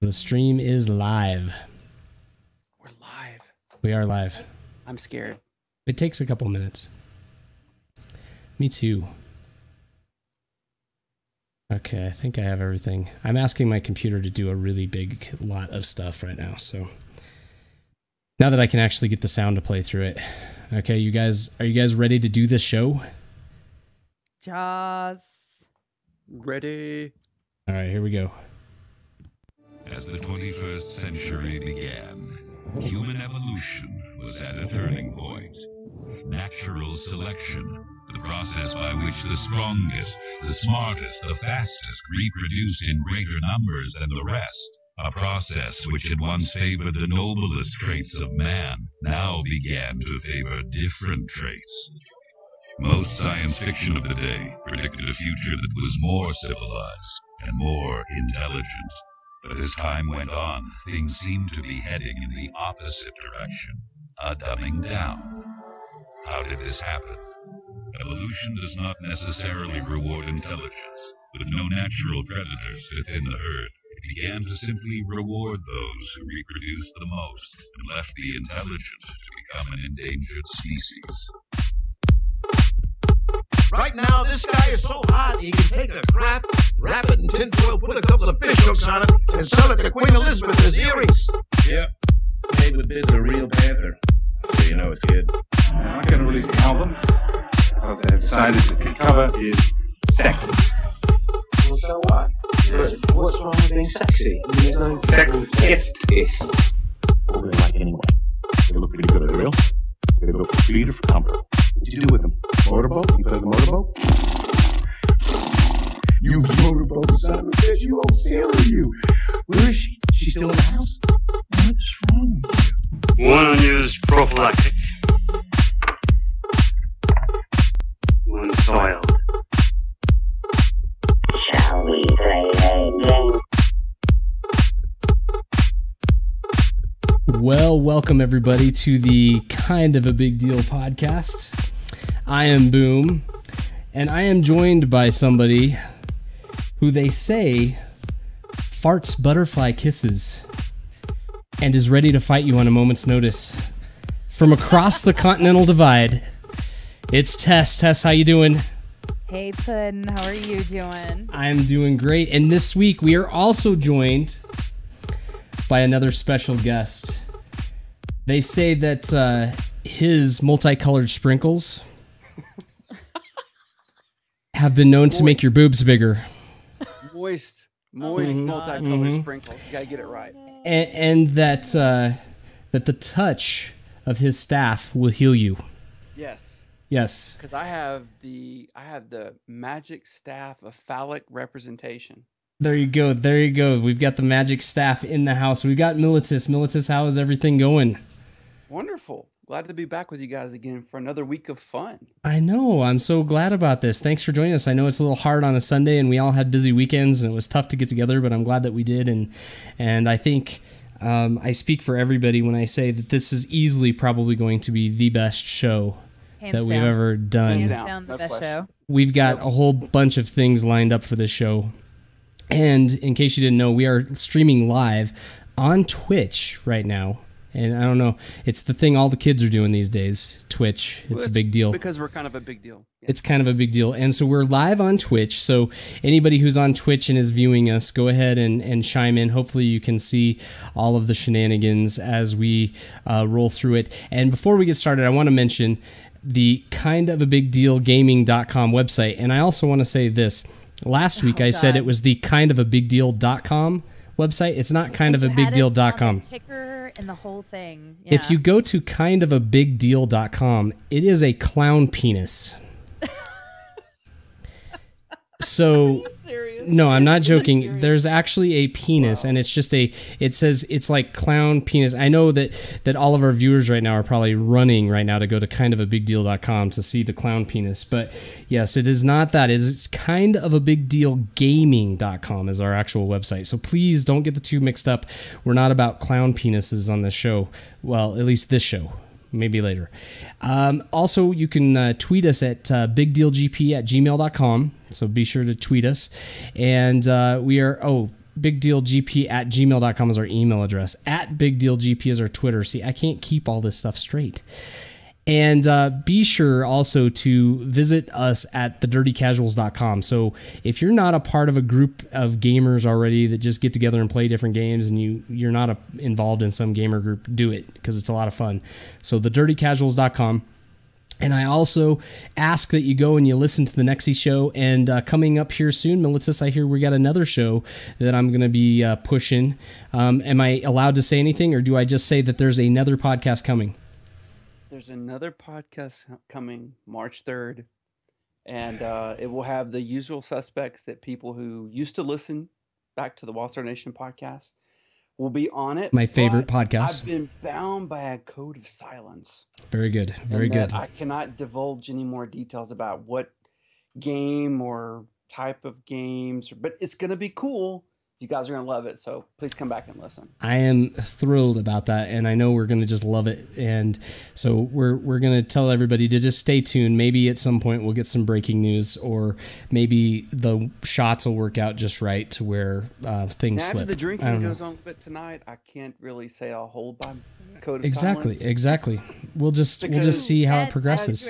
The stream is live. We're live. We are live. I'm scared. It takes a couple minutes. Me too. Okay, I think I have everything. I'm asking my computer to do a really big lot of stuff right now, so now that I can actually get the sound to play through it. Okay, you guys, are you guys ready to do this show? Jaws. Ready. All right, here we go. As the 21st century began, human evolution was at a turning point. Natural selection, the process by which the strongest, the smartest, the fastest reproduced in greater numbers than the rest, a process which had once favored the noblest traits of man, now began to favor different traits. Most science fiction of the day predicted a future that was more civilized and more intelligent. But as time went on, things seemed to be heading in the opposite direction, a dumbing down. How did this happen? Evolution does not necessarily reward intelligence. With no natural predators to thin the herd, it began to simply reward those who reproduced the most and left the intelligent to become an endangered species. Right now, this guy is so hot he can take a crap, wrap it in tinfoil, put a couple of fish hooks on it, and sell it to Queen Elizabeth as earrings. Yep. Made with bits of real panther. So you know it's good. I'm not going to release the album because I have decided that the cover is sexy. Well, so what? What's wrong with being sexy? I mean, there's no Sexist. What do they like anyway? They look pretty good at the real. They go for speed or for comfort. What you do with them? Motorboat? You play the motorboat? You motorboat, son of a bitch, you old sailor, you. Where is she? She's still in the house? What's wrong with you? One use prophylactic. One soiled. Shall we play a game? Well, welcome everybody to the Kind of a Big Deal podcast. I am Boom, and I am joined by somebody who they say farts butterfly kisses and is ready to fight you on a moment's notice. From across the continental divide, it's Tess. Tess, how you doing? Hey, Puddin', how are you doing? I'm doing great, and this week we are also joined by another special guest. They say that his multicolored sprinkles have been known to make your boobs bigger. Moist, multicolored sprinkles. You gotta get it right. And that that the touch of his staff will heal you. Yes. Yes. Because I have the magic staff of phallic representation. There you go. There you go. We've got the magic staff in the house. We've got Militus. Militus, how is everything going? Wonderful. Glad to be back with you guys again for another week of fun. I know. I'm so glad about this. Thanks for joining us. I know it's a little hard on a Sunday, and we all had busy weekends, and it was tough to get together, but I'm glad that we did. And I think I speak for everybody when I say that this is easily probably going to be the best show Hands that down. we've ever done. Hands Down the No best question. show. We've got a whole bunch of things lined up for this show. And in case you didn't know, we are streaming live on Twitch right now. And I don't know, it's the thing all the kids are doing these days, Twitch. It's a big deal. Because we're kind of a big deal. Yeah. It's kind of a big deal. And so we're live on Twitch. So anybody who's on Twitch and is viewing us, go ahead and chime in. Hopefully you can see all of the shenanigans as we roll through it. And before we get started, I want to mention the kindofabigdealgaming.com website. And I also want to say this. Last week I said it was the kindofabigdeal.com website. It's not kindofabigdeal.com. Ticker and the whole thing. Yeah. If you go to kindofabigdeal.com, it is a clown penis. So no, I'm not joking. There's actually a penis, and it's just it says it's like clown penis. I know that all of our viewers right now are probably running right now to go to kindofabigdeal.com to see the clown penis. But yes, it is not that. It's kindofabigdealgaming.com is our actual website. So please don't get the two mixed up. We're not about clown penises on this show. Well, at least this show. Maybe later. Also, you can tweet us at bigdealgp@gmail.com. So be sure to tweet us. And we are, bigdealgp@gmail.com is our email address. @bigdealgp is our Twitter. See, I can't keep all this stuff straight. And be sure also to visit us at thedirtycasuals.com. So if you're not a part of a group of gamers already that just get together and play different games, and you're not involved in some gamer group, do it, because it's a lot of fun. So thedirtycasuals.com. And I also ask that you go and you listen to the Nexi show. And coming up here soon, Militus, I hear we got another show that I'm going to be pushing. Am I allowed to say anything, or do I just say that there's another podcast coming? There's another podcast coming March 3rd, and it will have the usual suspects that people who used to listen back to the Wallstar Nation podcast will be on it. My favorite but podcast. I've been bound by a code of silence. Very good. Very good. I cannot divulge any more details about what game or type of games, but it's going to be cool. You guys are going to love it, so please come back and listen. I am thrilled about that, and I know we're going to just love it. And so we're going to tell everybody to just stay tuned. Maybe at some point we'll get some breaking news, or maybe the shots will work out just right to where things slip. After the drinking goes on a bit tonight, I can't really say I'll hold by code of silence. Exactly. We'll just see how it progresses.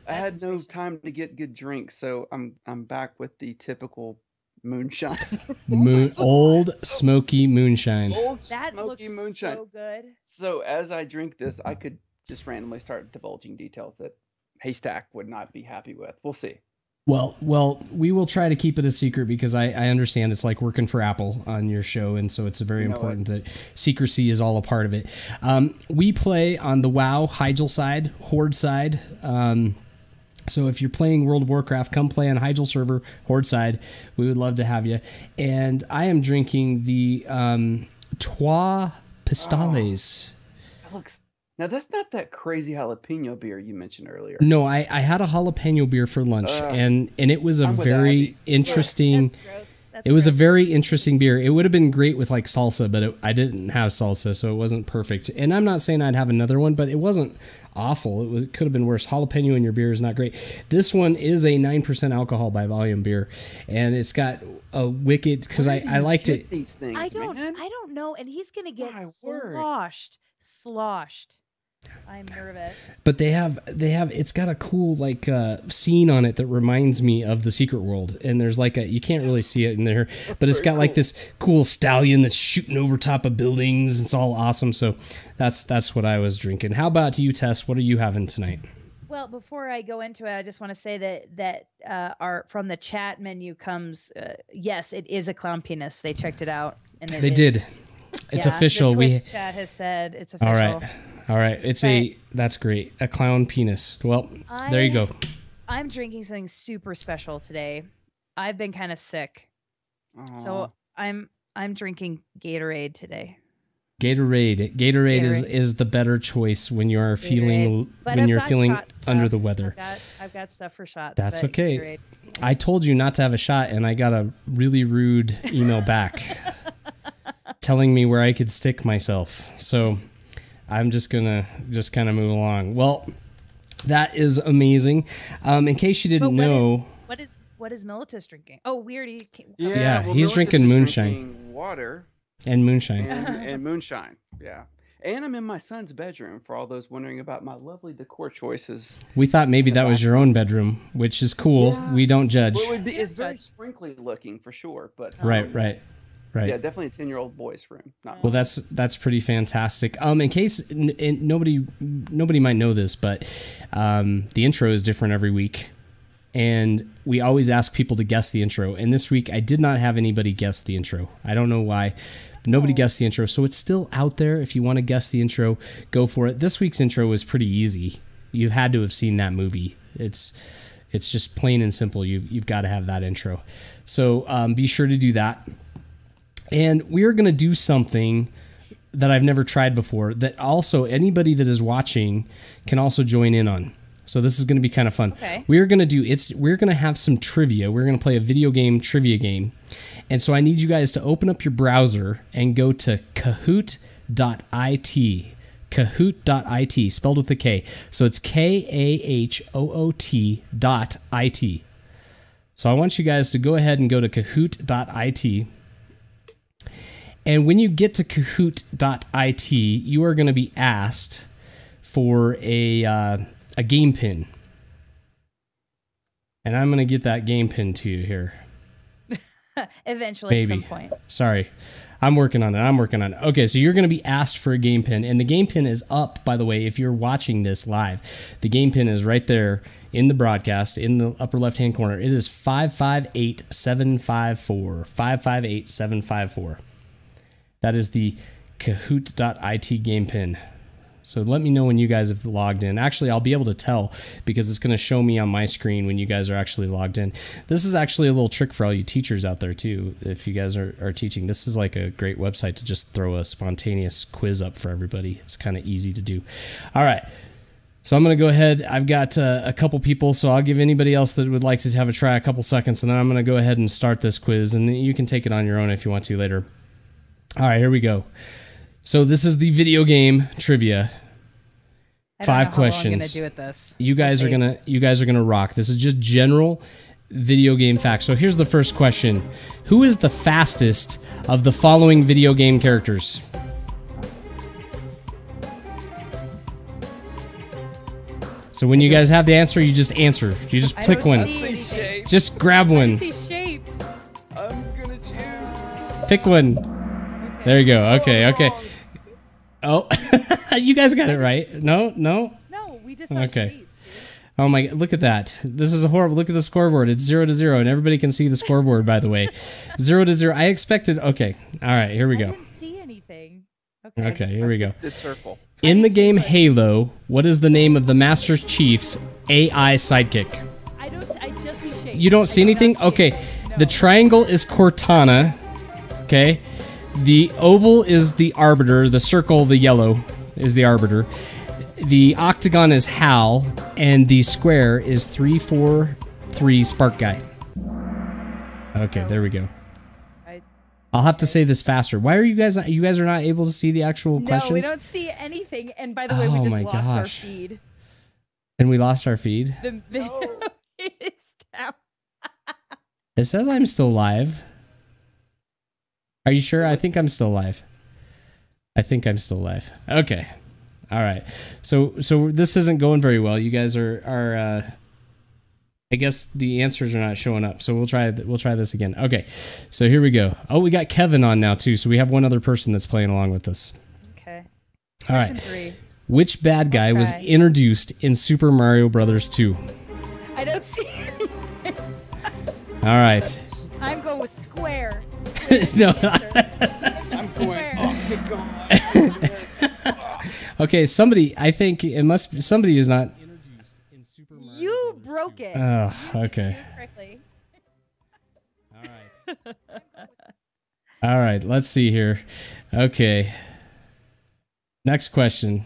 I had no time to get good drinks, so I'm back with the typical moonshine. Old smoky moonshine. That looks so good. So as I drink this, I could just randomly start divulging details that Haystack would not be happy with. We'll see. Well, we will try to keep it a secret, because I understand it's like working for Apple on your show, and so it's very important that secrecy is all a part of it. We play on the WoW Hyjal side, Horde side. So if you're playing World of Warcraft, come play on Hyjal server, Horde side. We would love to have you. And I am drinking the Trois Pistales. That looks... Now, that's not that crazy jalapeno beer you mentioned earlier. No, I had a jalapeno beer for lunch, and it was a very interesting... It was a very interesting beer. It would have been great with like salsa, but I didn't have salsa, so it wasn't perfect. And I'm not saying I'd have another one, but it wasn't awful. It could have been worse. Jalapeno in your beer is not great. This one is a 9% alcohol by volume beer, and it's got a wicked, because I liked it. These things, I don't know, and he's gonna get sloshed. I'm nervous. But they have it's got a cool like scene on it that reminds me of the Secret World, and there's like you can't really see it in there, but it's got like this cool stallion that's shooting over top of buildings. It's all awesome. So that's what I was drinking. How about you, Tess? What are you having tonight? Well, before I go into it, I just want to say that our from the chat menu comes yes, it is a clown penis. They checked it out, and they did. It's official. The Twitch chat has said it's official. All right. That's great. A clown penis. Well, there you go. I'm drinking something super special today. I've been kind of sick, so I'm drinking Gatorade today. Gatorade is the better choice when you are feeling under the weather. I've got stuff for shots. That's okay. Gatorade. I told you not to have a shot, and I got a really rude email back telling me where I could stick myself. So I'm just gonna kind of move along. Well, that is amazing. In case you didn't know, what is Militus drinking? Oh, we already came. Yeah, well, he's drinking moonshine, water, and moonshine, and moonshine. Yeah, and I'm in my son's bedroom. For all those wondering about my lovely decor choices, we thought maybe that was your own bedroom, which is cool. Yeah. We don't judge. Well, it's very sprinkly looking for sure, but right. Yeah, definitely a 10-year-old boy's room. Well, that's pretty fantastic. In case nobody might know this, but the intro is different every week, and we always ask people to guess the intro. And this week, I did not have anybody guess the intro. I don't know why. But nobody guessed the intro, so it's still out there. If you want to guess the intro, go for it. This week's intro was pretty easy. You had to have seen that movie. It's just plain and simple. You've got to have that intro. So be sure to do that. And we're going to do something that I've never tried before that also anybody that is watching can also join in on. So this is going to be kind of fun. Okay. We're going to have some trivia. We're going to play a video game trivia game. And so I need you guys to open up your browser and go to kahoot.it. Kahoot.it, spelled with a K. So it's KAHOOT.it. So I want you guys to go ahead and go to kahoot.it. And when you get to Kahoot.it, you are going to be asked for a game pin. And I'm going to get that game pin to you here. Eventually, Maybe. at some point. Sorry. I'm working on it. Okay, so you're going to be asked for a game pin. And the game pin is up, by the way, if you're watching this live. The game pin is right there in the broadcast, in the upper left-hand corner. It is 558754. 558754. That is the Kahoot.it game pin. So let me know when you guys have logged in. Actually, I'll be able to tell because it's going to show me on my screen when you guys are actually logged in. This is actually a little trick for all you teachers out there too. If you guys are teaching, this is like a great website to just throw a spontaneous quiz up for everybody. It's kind of easy to do. All right. So I'm going to go ahead. I've got a couple people, so I'll give anybody else that would like to have a try a couple seconds, and then I'm going to go ahead and start this quiz, and you can take it on your own if you want to later. All right, here we go. So this is the video game trivia. I don't 5 know how questions. long I'm gonna do with this. You guys are gonna rock. This is just general video game facts. So here's the first question: who is the fastest of the following video game characters? So when you guys have the answer, you just answer. You just pick one. Just grab one. See shapes. I'm gonna choose. Pick one. There you go. Okay. Oh, you guys got it right. No. No, we just saw Okay. shapes. Oh my! Look at that. This is a horrible. Look at the scoreboard. It's 0-0, and everybody can see the scoreboard. By the way, 0-0. I expected. Okay. All right. Here we I go. didn't see anything. Okay. Okay. Here we go. The circle. In the game Halo, what is the name of the Master Chief's AI sidekick? I just see shapes. You don't see I do anything? not see Okay. anything. No. The triangle is Cortana. Okay. The oval is the Arbiter. The circle, the yellow, is the Arbiter. The octagon is Hal, and the square is 343 Spark Guy. Okay, there we go. I'll have to say this faster. Why are you guys not? You guys are not able to see the actual questions? No, we don't see anything. And by the way, we Oh just my lost our gosh. feed. And we lost our feed. The it's down. It says I'm still live. Are you sure? I think I'm still live. Okay. All right. So this isn't going very well. You guys are I guess the answers are not showing up. So we'll try this again. Okay. So here we go. Oh, we got Kevin on now too. So we have one other person that's playing along with us. Okay. All right. Question 3. Which bad guy was try. introduced in Super Mario Brothers 2? I don't see anything. All right. I'm going with square. No. I'm going octagon. Okay, somebody, I think it must be, somebody is not. You broke it. Oh, okay. Correctly. All right, let's see here. Okay. Next question.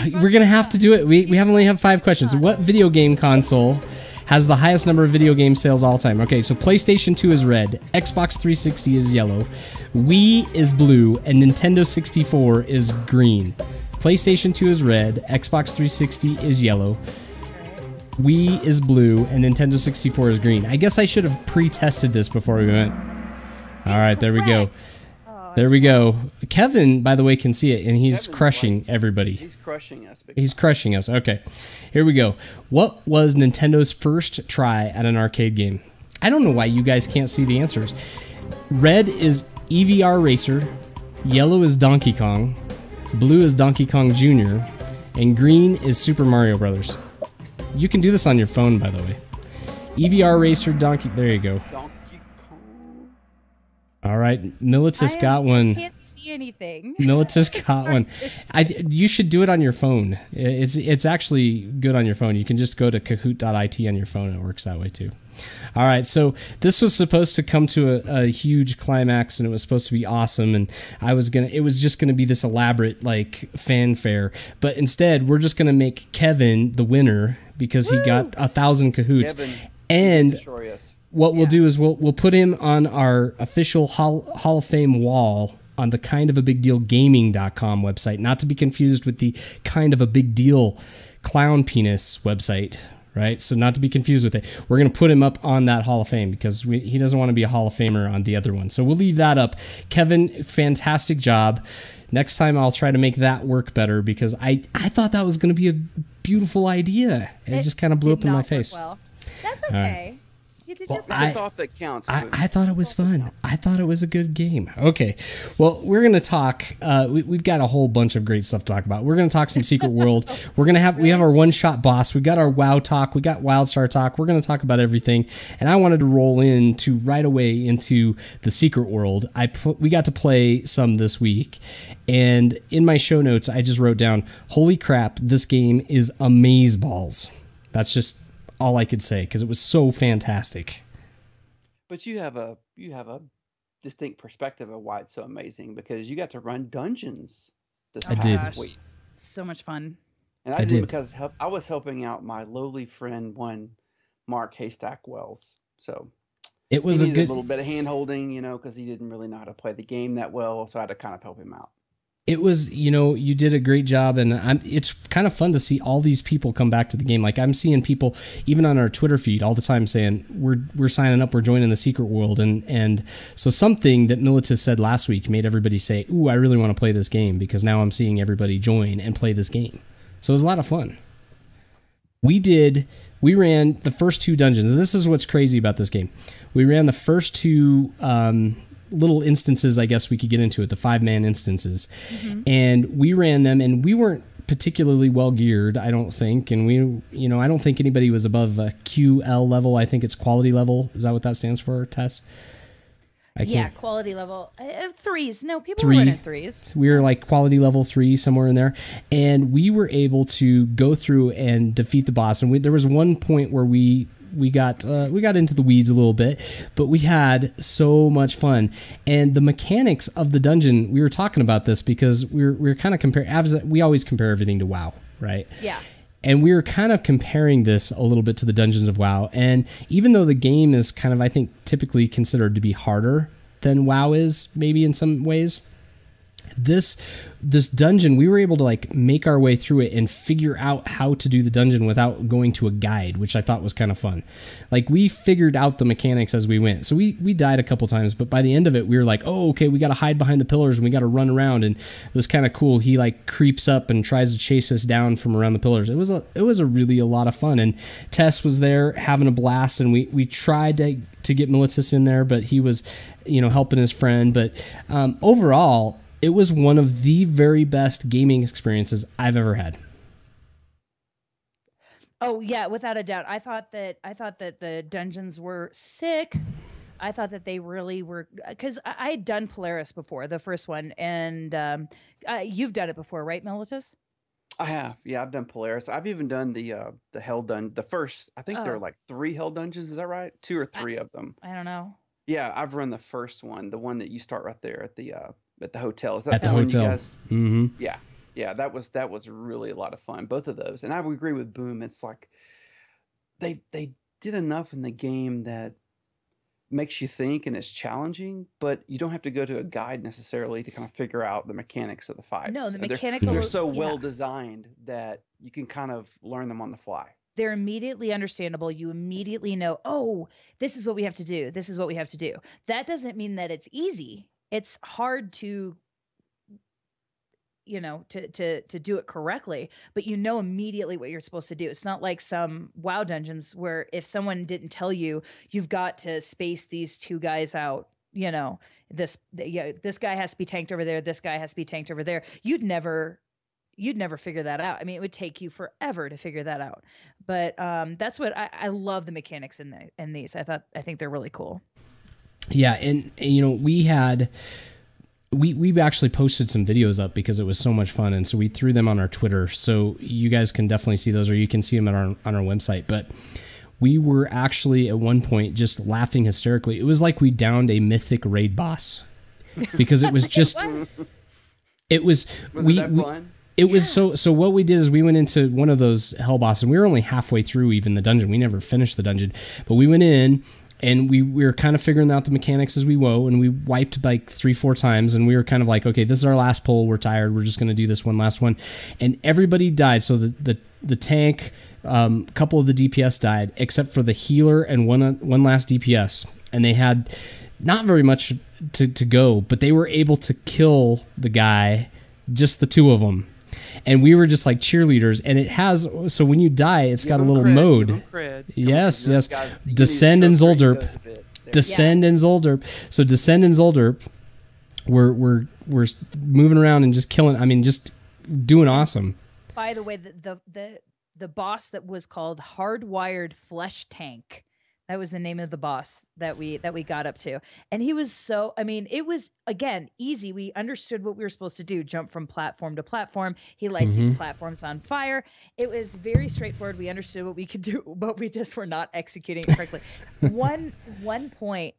We're going to have to do it. We only have 5 questions. What video game console has the highest number of video game sales all time? Okay, so PlayStation 2 is red, Xbox 360 is yellow, Wii is blue, and Nintendo 64 is green. PlayStation 2 is red, Xbox 360 is yellow, Wii is blue, and Nintendo 64 is green. I guess I should have pre-tested this before we went. All right, there we go. There we go. Kevin, by the way, can see it, and he's Kevin's crushing everybody. He's crushing us. He's crushing us. Okay, here we go. What was Nintendo's first try at an arcade game? I don't know why you guys can't see the answers. Red is EVR Racer, yellow is Donkey Kong, blue is Donkey Kong Jr., and green is Super Mario Brothers. You can do this on your phone, by the way. EVR Racer, Donkey... There you go. Donkey Kong. All right, Militus got I one. can't see anything. Militus got one. You should do it on your phone. It's actually good on your phone. You can just go to Kahoot.it on your phone. It works that way too. All right, so this was supposed to come to a huge climax, and it was supposed to be awesome. And it was just gonna be this elaborate like fanfare. But instead, we're just gonna make Kevin the winner because he got 1,000 Kahoots. Kevin, And destroy us. what we'll do is we'll put him on our official Hall of Fame wall on the kindofabigdealgaming.com website, not to be confused with the Kind of a Big Deal Clown Penis website. right? So not to be confused with it. We're going to put him up on that Hall of Fame because he doesn't want to be a Hall of Famer on the other one. So we'll leave that up. Kevin, fantastic job. Next time I'll try to make that work better because I thought that was going to be a beautiful idea. And it just kind of blew up in my face. Well. That's okay. You did your I thought that counts. I thought it was fun. I thought it was a good game. Okay. Well, we're going to talk. We've got a whole bunch of great stuff to talk about. We're going to talk some Secret World. We have our one-shot boss. We got our WoW talk. We got WildStar talk. We're going to talk about everything. And I wanted to roll into right away into the Secret World. We got to play some this week. And in my show notes, I just wrote down, holy crap, this game is amazeballs. That's just all I could say because it was so fantastic. But you have a distinct perspective of why it's so amazing because you got to run dungeons this past week. So much fun. And I did because I was helping out my lowly friend Mark Haystack Wells. So it was a little bit of hand holding, because he didn't really know how to play the game that well. So I had to kind of help him out. It was, you did a great job, and it's kind of fun to see all these people come back to the game. Like I'm seeing people even on our Twitter feed all the time saying we're signing up, we're joining the Secret World, and so something that Militus said last week made everybody say, "Ooh, I really want to play this game," because now I'm seeing everybody join and play this game. So it was a lot of fun. We ran the first 2 dungeons, and this is what's crazy about this game. We ran the first 2 little instances, I guess we could get into it, the 5-man instances. Mm-hmm. And we ran them, and we weren't particularly well geared, I don't think. And I don't think anybody was above a QL level. I think it's quality level. Is that what that stands for, Tess? Yeah, quality level. 3s. No, people were running 3s. We were like quality level 3, somewhere in there. And we were able to go through and defeat the boss. And there was one point where we got into the weeds a little bit, but we had so much fun. And the mechanics of the dungeon, we were talking about this because we're kind of comparing. We always compare everything to WoW, right? Yeah. And we were kind of comparing this a little bit to the dungeons of WoW. And even though the game is kind of, I think, typically considered to be harder than WoW is, maybe in some ways, this dungeon, we were able to like make our way through it and figure out how to do the dungeon without going to a guide, which I thought was kind of fun. Like we figured out the mechanics as we went. So we died a couple times, but by the end of it, we were like, oh, okay, we got to hide behind the pillars and we got to run around. And it was kind of cool. He like creeps up and tries to chase us down from around the pillars. It was really a lot of fun. And Tess was there having a blast, and we tried to get Militus in there, but he was, helping his friend. But overall, it was one of the very best gaming experiences I've ever had. Oh yeah, without a doubt. I thought that the dungeons were sick. I thought that they really were, because I had done Polaris before, the first one, and you've done it before, right, Militus? I have. Yeah, I've done Polaris. I've even done the Hell Dungeon. The first, I think there are like 3 Hell Dungeons. Is that right? 2 or 3 of them. I don't know. Yeah, I've run the first one, the one that you start right there at the hotel. Is that at the hotel? You guys? Mm-hmm. Yeah, that was really a lot of fun. Both of those, and I would agree with Boom. It's like they did enough in the game that makes you think and is challenging, but you don't have to go to a guide necessarily to kind of figure out the mechanics of the fights. No, the mechanical. They're so well designed that you can kind of learn them on the fly. They're immediately understandable. You immediately know, oh, this is what we have to do. This is what we have to do. That doesn't mean that it's easy. It's hard to, to do it correctly, but you know immediately what you're supposed to do. It's not like some WoW dungeons where if someone didn't tell you, you've got to space these 2 guys out. This guy has to be tanked over there. This guy has to be tanked over there. You'd never figure that out. I mean, it would take you forever to figure that out. But that's what I love, the mechanics in these. I think they're really cool. Yeah, and we actually posted some videos up because it was so much fun, and so we threw them on our Twitter. So you guys can definitely see those, or you can see them on our website. But we were actually at one point just laughing hysterically. It was like we downed a mythic raid boss because it was just it was fun? It was so what we did is we went into one of those hell bosses, and we were only halfway through even the dungeon. We never finished the dungeon, but we went in And we were kind of figuring out the mechanics as we go, and we wiped like 3-4 times, and we were kind of like, okay, this is our last pull. We're tired. We're just going to do this one last one. And everybody died. So the tank, couple of the DPS died, except for the healer and one last DPS. And they had not very much to go, but they were able to kill the guy, just the two of them. And we were just like cheerleaders. And it has, so when you die, it's got a little mode. Yes. Descend and Zolderp. Descend and Zolderp. So Descend and Zolderp, we're moving around and just killing, I mean, just doing awesome. By the way, the boss that was called Hardwired Flesh Tank. That was the name of the boss that we got up to. And he was so, I mean, it was, again, easy. We understood what we were supposed to do, jump from platform to platform. He lights these platforms on fire. It was very straightforward. We understood what we could do, but we just were not executing it correctly. One point,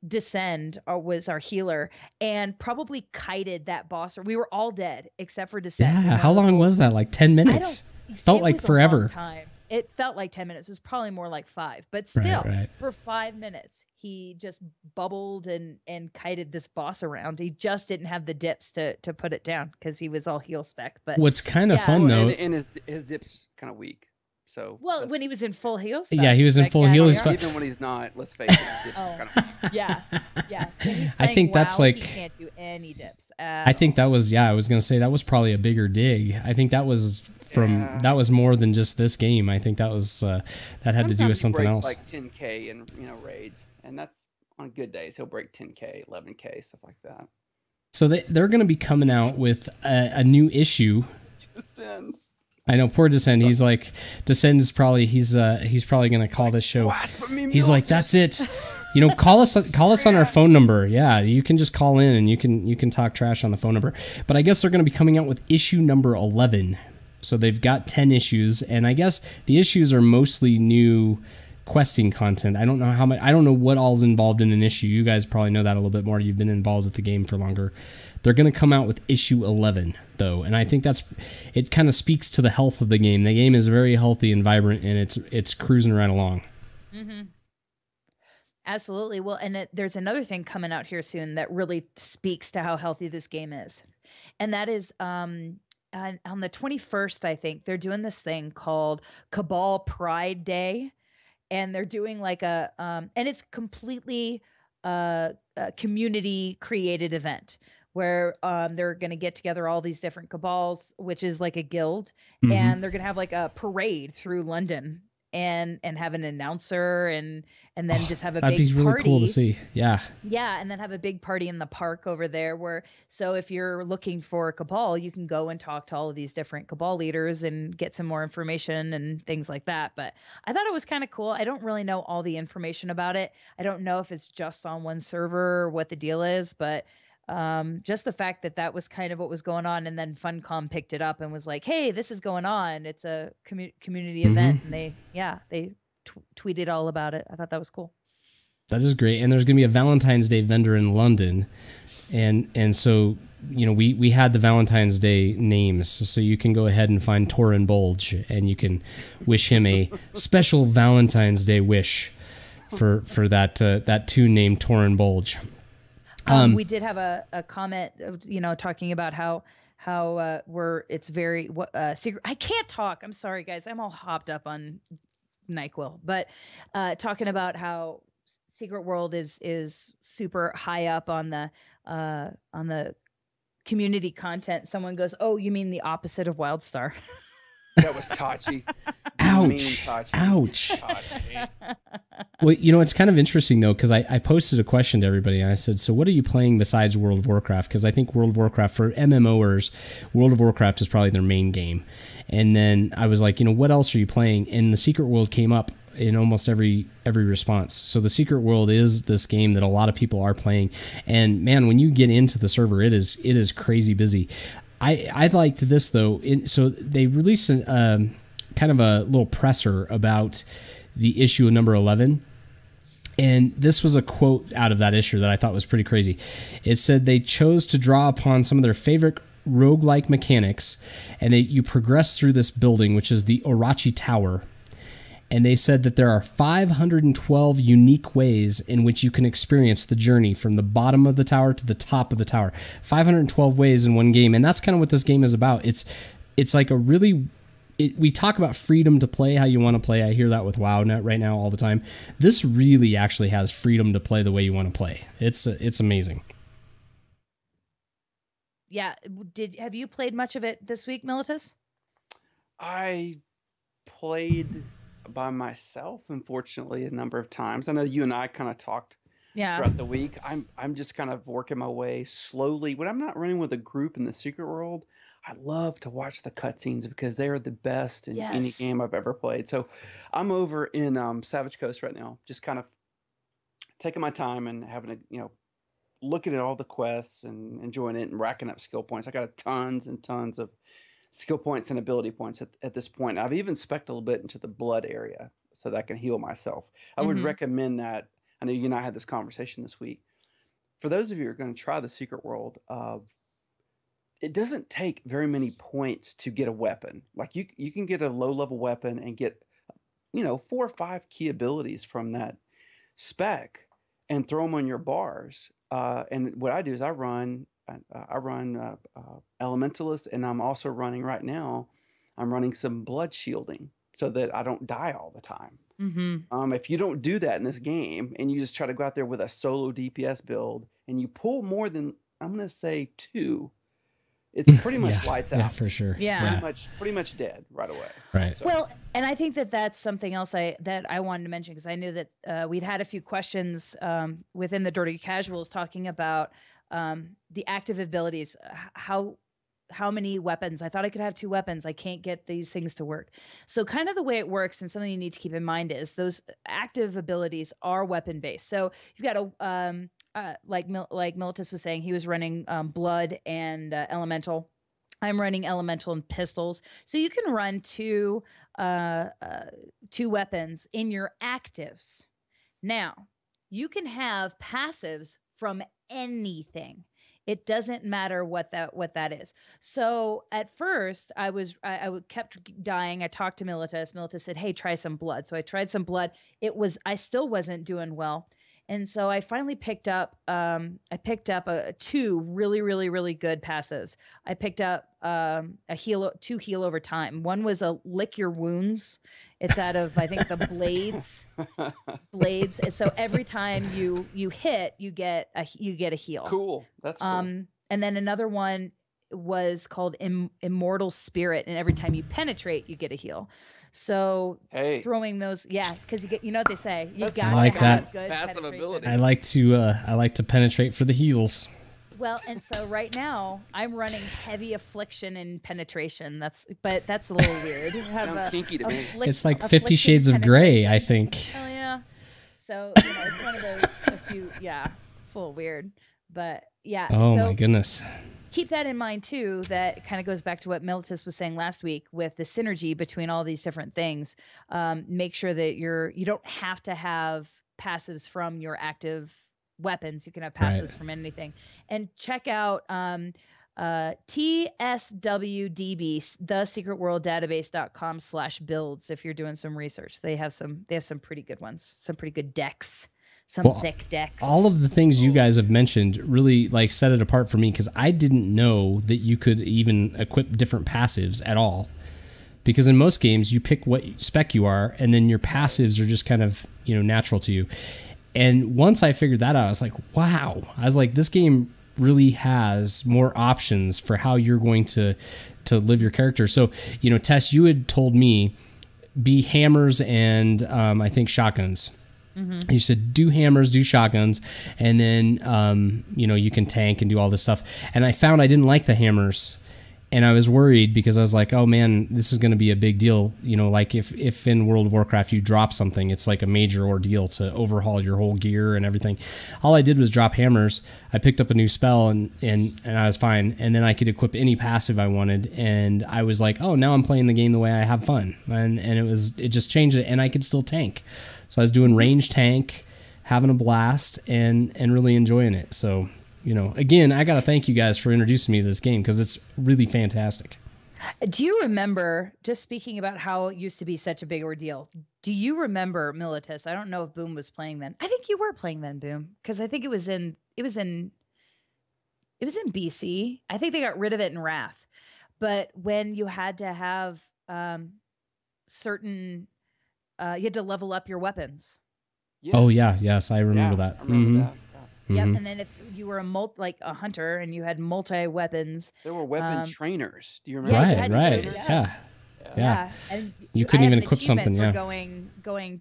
Descend was our healer and probably kited that boss, or we were all dead except for Descend. Yeah, how long was that? Like 10 minutes? Felt like forever. A long time. It felt like 10 minutes. It was probably more like 5. But still, right. For 5 minutes, he just bubbled and kited this boss around. He just didn't have the dips to put it down because he was all heal spec. But what's kind of fun, though... And his dips kind of weak. So when he was in full heal spec. Yeah, he was in full heal spec. Even when he's not, let's face it. His dips are kind of Yeah. I think that's like... He can't do any dips I think that was... Yeah, I was going to say that was probably a bigger dig. I think that was... That was more than just this game. I think that was that had to do with something else. Like 10K in raids, and that's on good days. He'll break 10K, 11K, stuff like that. So they're going to be coming out with a new issue. Descend. I know, poor Descend. He's like, Descend is probably he's probably going to call this show. He's like, that's it. Call us on our phone number. Yeah, you can just call in and you can talk trash on the phone number. But I guess they're going to be coming out with issue number 11. So they've got 10 issues, and I guess the issues are mostly new questing content. I don't know how much. I don't know what all's involved in an issue. You guys probably know that a little bit more. You've been involved with the game for longer. They're going to come out with issue 11, though, and I think it kind of speaks to the health of the game. The game is very healthy and vibrant, and it's cruising right along. Mm-hmm. Absolutely. Well, and there's another thing coming out here soon that really speaks to how healthy this game is, and that is on the 21st, I think, they're doing this thing called Cabal Pride Day. And they're doing like and it's completely a community created event where they're going to get together all these different cabals, which is like a guild. And they're going to have like a parade through London and have an announcer and then just have a big party. That'd be really cool to see. Yeah. Yeah, and then have a big party in the park over there so if you're looking for a cabal, you can go and talk to all of these different cabal leaders and get some more information and things like that. But I thought it was kind of cool. I don't really know all the information about it. I don't know if it's just on one server or what the deal is, but just the fact that was kind of what was going on, and then Funcom picked it up and was like, hey, this is going on, it's a community event, and they tweeted all about it. I thought that was cool. That is great. And there's gonna be a Valentine's Day vendor in London, and so we had the Valentine's Day names, so you can go ahead and find Torin Bulge and you can wish him a special Valentine's Day wish for that tune named Torin Bulge. We did have a comment, talking about how it's very secret. I can't talk. I'm sorry, guys. I'm all hopped up on NyQuil, but talking about how Secret World is super high up on the community content. Someone goes, "Oh, you mean the opposite of WildStar?" That was Tachi. Ouch. Tachi. Ouch. Tachi. Well, it's kind of interesting, though, because I posted a question to everybody, and I said, so what are you playing besides World of Warcraft? Because I think World of Warcraft, for MMOers, World of Warcraft is probably their main game. And then I was like, what else are you playing? And the Secret World came up in almost every response. So the Secret World is this game that a lot of people are playing. And, man, when you get into the server, it is crazy busy. I liked this, though. So they released kind of a little presser about the issue of number 11. And this was a quote out of that issue that I thought was pretty crazy. It said they chose to draw upon some of their favorite roguelike mechanics, and you progress through this building, which is the Orachi Tower. And they said that there are 512 unique ways in which you can experience the journey from the bottom of the tower to the top of the tower. 512 ways in one game. And that's kind of what this game is about. It's like a really... we talk about freedom to play how you want to play. I hear that with WoW right now all the time. This really actually has freedom to play the way you want to play. It's amazing. Yeah. Have you played much of it this week, Militus? I played by myself, unfortunately, a number of times. I know you and I kind of talked throughout the week. I'm just kind of working my way slowly. When I'm not running with a group in the Secret World, I love to watch the cutscenes because they are the best in any game I've ever played. So I'm over in Savage Coast right now, just kind of taking my time and having a, looking at all the quests and enjoying it and racking up skill points. I got tons and tons of skill points and ability points at this point. I've even spec'd a little bit into the blood area so that I can heal myself. I would recommend that. I know you and I had this conversation this week. For those of you who are going to try the Secret World, it doesn't take very many points to get a weapon. Like you can get a low level weapon and get 4 or 5 key abilities from that spec and throw them on your bars. And what I do is I run Elementalist, and I'm also running right now. I'm running some blood shielding so that I don't die all the time. If you don't do that in this game and you just try to go out there with a solo DPS build and you pull more than, I'm going to say 2, it's pretty much lights out. Yeah, for sure. Yeah. Pretty much dead right away. Right. So. Well, and I think that's something else that I wanted to mention, because I knew that we'd had a few questions within the Dirty Casuals talking about the active abilities. How many weapons? I thought I could have 2 weapons. I can't get these things to work. So kind of the way it works, and something you need to keep in mind, is those active abilities are weapon based. So you've got like Militus was saying, he was running blood and elemental. I'm running elemental and pistols. So you can run 2 weapons in your actives. Now, you can have passives from anything. It doesn't matter what that is. So at first I kept dying. I talked to Militus. Militus said, "Hey, try some blood." So I tried some blood. I still wasn't doing well. And so I finally picked up 2 really, really, really good passives. I picked up 2 heal over time. One was a lick your wounds. It's out of, I think, the blades. And so every time you hit, you get a heal. Cool. That's cool. And then another one was called Immortal Spirit, and every time you penetrate, you get a heal. So throwing those, because you know what they say, you got like to that. have good Passive penetration. ability. I like to penetrate for the heals. Well, and so right now I'm running heavy affliction and penetration. That's a little weird. Sounds kinky to me. It's like 50 Shades of Grey, I think. Oh yeah. So it's one of those. It's a little weird, but yeah. Oh my goodness. Keep that in mind too. That kind of goes back to what Militus was saying last week with the synergy between all these different things. Make sure that you don't have to have passives from your active weapons. You can have passives from anything. And check out TSWDB, thesecretworlddatabase.com/builds if you're doing some research. They have some pretty good ones, some pretty good decks. Thick decks. All of the things you guys have mentioned really set it apart for me, because I didn't know that you could even equip different passives at all. Because in most games, you pick what spec you are, and then your passives are just kind of natural to you. And once I figured that out, I was like, wow. I was like, this game really has more options for how you're going to live your character. So, Tess, you had told me be hammers and I think shotguns. You said do hammers, do shotguns, and then you can tank and do all this stuff. And I found I didn't like the hammers, and I was worried because I was like, oh man, this is going to be a big deal. Like if in World of Warcraft you drop something, it's like a major ordeal to overhaul your whole gear and everything. All I did was drop hammers. I picked up a new spell and I was fine. And then I could equip any passive I wanted. And I was like, oh, now I'm playing the game the way I have fun. And it just changed it, and I could still tank. So I was doing range tank, having a blast, and really enjoying it. So, again, I got to thank you guys for introducing me to this game, because it's really fantastic. Do you remember, just speaking about how it used to be such a big ordeal, Do you remember Militus? I don't know if Boom was playing then. I think you were playing then, Boom, because I think it was in BC. I think they got rid of it in Wrath. But when you had to have certain, you had to level up your weapons. Oh yeah, yes, I remember that. I remember that. Yeah. Yep. And then if you were a hunter and you had multi weapons, There were weapon trainers. Do you remember? Yeah, you Right, had to right, do it. yeah. Yeah. And You couldn't I had even an equip something, achievement yeah. for going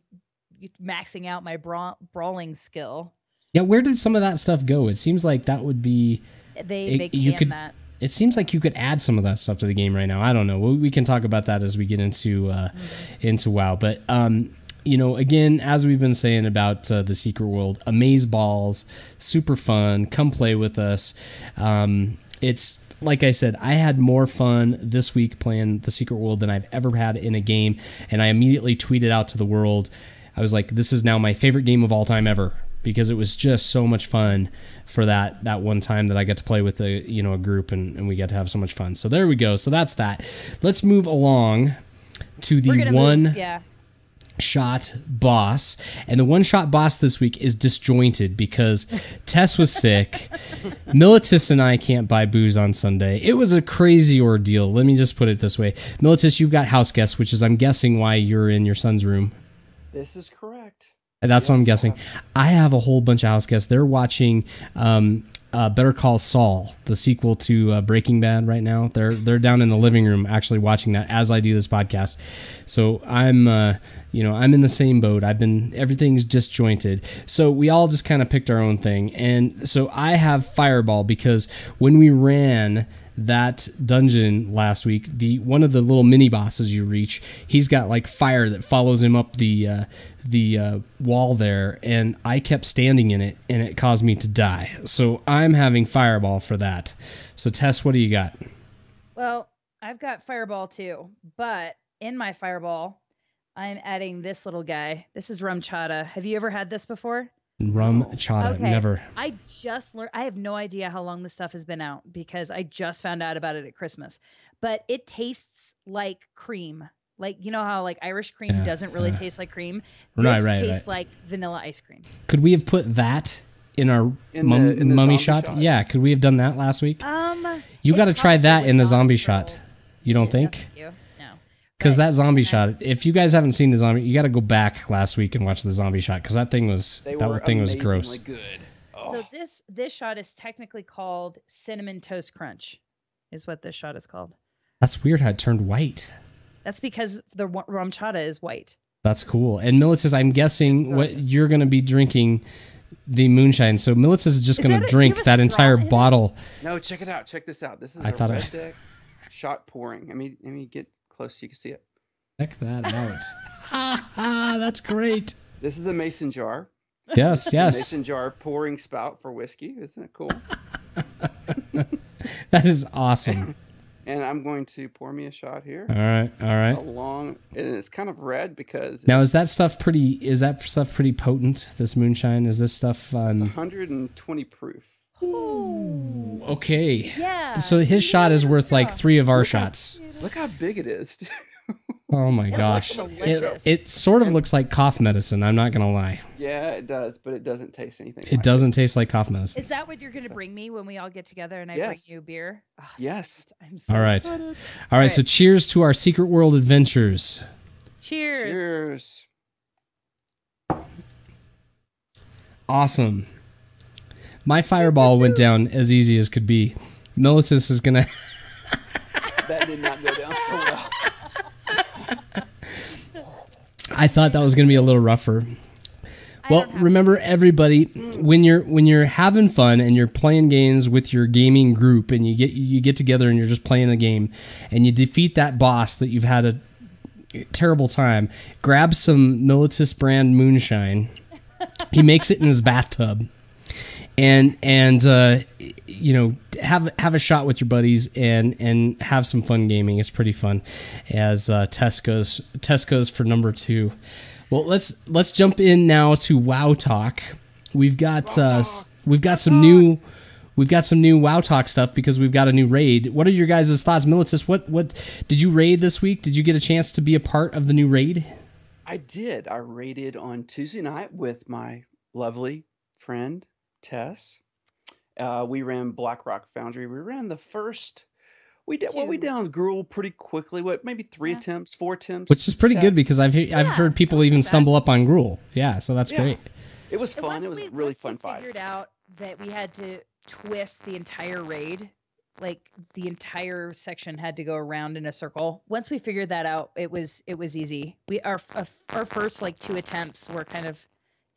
maxing out my brawling skill. Yeah, where did some of that stuff go? It seems like that would be. They you canned could. that. It seems like you could add some of that stuff to the game right now. I don't know. We can talk about that as we get into WoW. But again, as we've been saying about the Secret World, Amaze Balls, super fun. Come play with us. It's like I said, I had more fun this week playing the Secret World than I've ever had in a game, and I immediately tweeted out to the world. I was like, "This is now my favorite game of all time ever." Because it was just so much fun for that one time that I got to play with a group and we got to have so much fun. So there we go. So that's that. Let's move along to the one-shot boss. And the one-shot boss this week is disjointed because Tess was sick. Militus and I can't buy booze on Sunday. It was a crazy ordeal. Let me just put it this way. Militus, you've got house guests, which is, I'm guessing, why you're in your son's room. This is correct. That's what I'm guessing. I have a whole bunch of house guests. They're watching Better Call Saul, the sequel to Breaking Bad right now. They're down in the living room actually watching that as I do this podcast. So I'm I'm in the same boat. Everything's disjointed. So we all just kind of picked our own thing. And so I have Fireball because when we ran that dungeon last week, one of the little mini bosses you reach, he's got like fire that follows him up the wall there, and I kept standing in it and it caused me to die. So I'm having Fireball for that. So Tess, what do you got? Well, I've got Fireball too, but in my Fireball, I'm adding this little guy. This is Rum Chata. Have you ever had this before? Rum Chata, Okay. never. I just learned. I have no idea how long this stuff has been out because I just found out about it at Christmas. But it tastes like cream. Like, you know how like Irish cream doesn't really taste like cream? This tastes like vanilla ice cream. Could we have put that in our In the mummy zombie shot? shot? Yeah, could we have done that last week? You it got to try that probably in the would zombie not, shot. so- You don't No, think? thank you. No. Because But- that zombie shot, if you guys haven't seen the zombie, you got to go back last week and watch the zombie shot because that thing was They were was gross. amazingly good. So this shot is technically called Cinnamon Toast Crunch, is what this shot is called. That's weird how it turned white. That's because the rum chata is white. That's cool. And Militus, I'm guessing what you're going to be drinking the moonshine. So Militus is just Is going that to a- do you drink have a that straw entire in it? bottle. No, check it out. Check this out. This is I a thought it red was- deck shot pouring. Let me get close so you can see it. Check that out. That's great. This is a mason jar. Yes, yes. Mason jar pouring spout for whiskey. Isn't it cool? That is awesome. And I'm going to pour me a shot here. All right, all right. And it's kind of red because Now, is that stuff pretty potent, this moonshine? Is this stuff... it's 120 proof. Okay. Yeah. So his shot is worth like 3 of our shots. Look how big it is. Oh my gosh. delicious. It sort of looks like cough medicine, I'm not going to lie. Yeah, it does, but it doesn't taste anything. It like doesn't taste like cough medicine. Is that what you're going to bring me when we all get together and I Yes. bring you beer? Oh, Yes. I'm so All right. excited. All right, so cheers to our Secret World adventures. Cheers. Cheers. Awesome. My fireball went down as easy as could be. Militus is going to... That did not go down so well. I thought that was going to be a little rougher. Well, remember everybody, when you're having fun and you're playing games with your gaming group and you get together and you're just playing a game and you defeat that boss that you've had a terrible time, grab some Militus brand moonshine. He makes it in his bathtub. And have a shot with your buddies and have some fun gaming. It's pretty fun. As Tess goes for number 2. Well, let's jump in now to WoW Talk. We've got some new WoW Talk stuff because we've got a new raid. What are your guys' thoughts, Militus? What did you raid this week? Did you get a chance to be a part of the new raid? I did. I raided on Tuesday night with my lovely friend Tess. We ran Black Rock Foundry. We ran the first. We did. Well, we Two. downed Gruul pretty quickly. What, maybe 3 Yeah. attempts, 4 attempts. Which is pretty good Tess. because I've heard people even stumble up on Gruul. Yeah, so that's Yeah. great. It was And fun. It once was a we- really once we fun fight. figured out that we had to twist the entire raid, like the entire section had to go around in a circle. Once we figured that out, it was easy. Our first like 2 attempts were kind of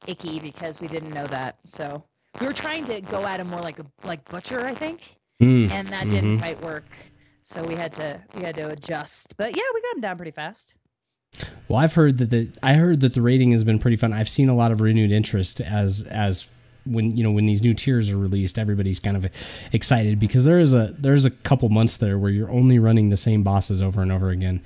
icky because we didn't know that. So we were trying to go at him more like Butcher, I think, Mm. and that didn't quite work. So we had to adjust. But yeah, we got him down pretty fast. Well, I've heard that the rating has been pretty fun. I've seen a lot of renewed interest as when these new tiers are released, everybody's kind of excited because there's a couple months there where you're only running the same bosses over and over again,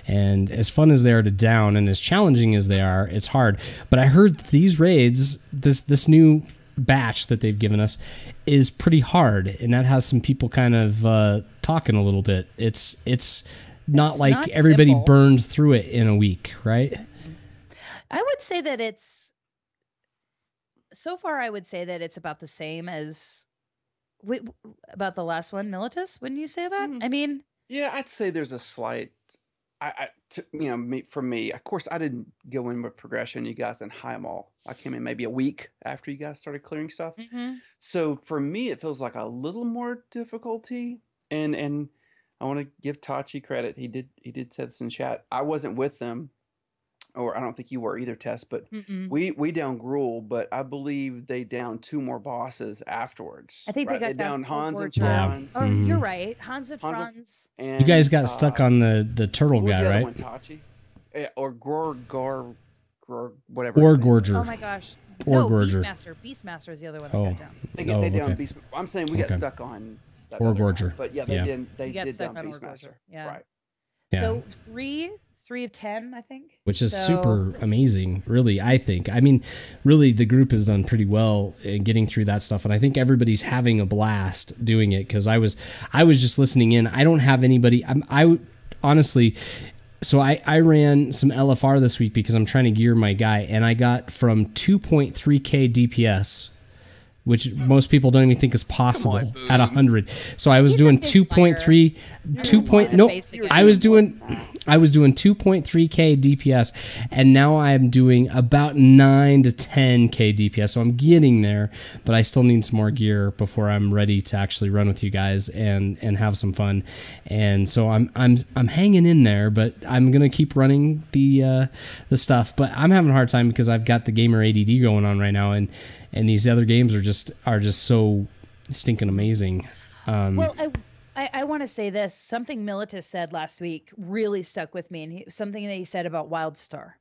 and as fun as they are to down and as challenging as they are, it's hard. But I heard that these raids, this new batch that they've given us, is pretty hard, and that has some people kind of talking a little bit. It's not like not everybody simple. burned through it in a week, right? I would say that so far I would say that it's about the same as about the last one, Militus. Wouldn't you say that? I mean, Yeah, I'd say there's a slight. For me, of course, I didn't go in with progression. You guys didn't high them all. I came in maybe a week after you guys started clearing stuff. So for me, it feels like a little more difficulty. And I want to give Tachi credit. He did say this in chat. I wasn't with them, or I don't think you were either, Tess. But we downed Gruul, but I believe they downed 2 more bosses afterwards. I think right? they got down downed Hans and Gorger. Yeah. Franz. Oh, you're right. Hans and Hans and- Franz. And, You guys got stuck on the turtle what was guy, the other right? one, Tachi? Or Gror, whatever. Or his name is. Gorger. Oh my gosh. Or No, Gorger. Beastmaster is the other one Oh. that got down. They down okay. Beast. I'm saying we got Okay. stuck on that Or other guy. Gorger. But yeah, they Yeah. did. They You got did stuck down on Or Beastmaster. Gorger, yeah. Right. Yeah. So 3 of 10, I think. Which is So- super amazing, really, I think. I mean, really, the group has done pretty well in getting through that stuff, and I think everybody's having a blast doing it, because I was just listening in. I don't have anybody... I honestly... So I ran some LFR this week because I'm trying to gear my guy, and I got from 2.3k DPS, which most people don't even think is possible at 100. So I was He's a doing big 2.3, liar. 2. lying No, face again. I was doing 2.3k DPS, and now I'm doing about 9 to 10k DPS. So I'm getting there, but I still need some more gear before I'm ready to actually run with you guys and have some fun. And so I'm hanging in there, but I'm gonna keep running the stuff. But I'm having a hard time because I've got the gamer ADD going on right now, and these other games are just so stinking amazing. Well, I want to say this. Something Militus said last week really stuck with me, and something that he said about WildStar.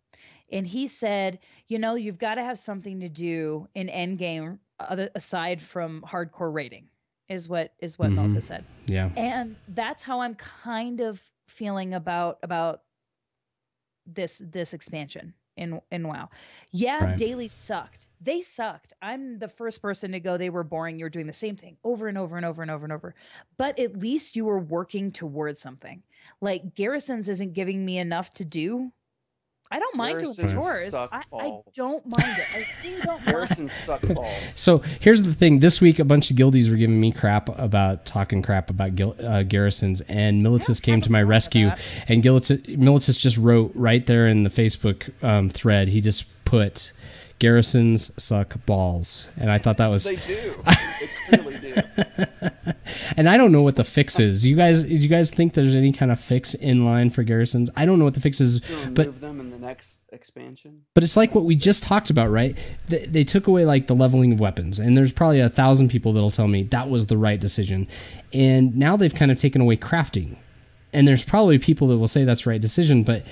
And he said, you've got to have something to do in endgame aside from hardcore raiding, is what Militus said. Yeah. And that's how I'm kind of feeling about this expansion in WoW. Yeah, Right. dailies sucked. They sucked. I'm the first person to go, they were boring. You're doing the same thing over and over and over and over and over. But at least you were working towards something. Like Garrisons isn't giving me enough to do. I don't mind doing Garrisons chores. suck I balls. don't mind it. I really don't mind. Garrison suck balls. So here's the thing. This week, a bunch of guildies were giving me talking crap about garrisons, and Militus came to my rescue. And Militus just wrote right there in the Facebook thread. He just put, "Garrisons suck balls," and I thought that was. They do. They clearly do. And I don't know what the fix is. Do you guys think there's any kind of fix in line for garrisons? I don't know what the fix is, To remove but them in the next expansion. But it's like what we just talked about, right? They took away like the leveling of weapons, and there's probably 1,000 people that'll tell me that was the right decision. And now they've kind of taken away crafting, and there's probably people that will say that's the right decision, but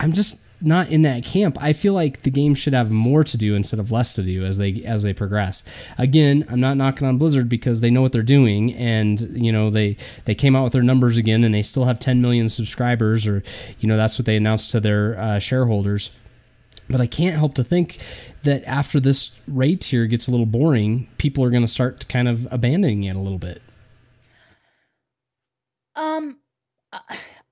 I'm just not in that camp. I feel like the game should have more to do instead of less to do as they progress. Again, I'm not knocking on Blizzard because they know what they're doing, and they came out with their numbers again, and they still have 10 million subscribers, or that's what they announced to their shareholders. But I can't help to think that after this raid tier gets a little boring, people are going to start kind of abandoning it a little bit.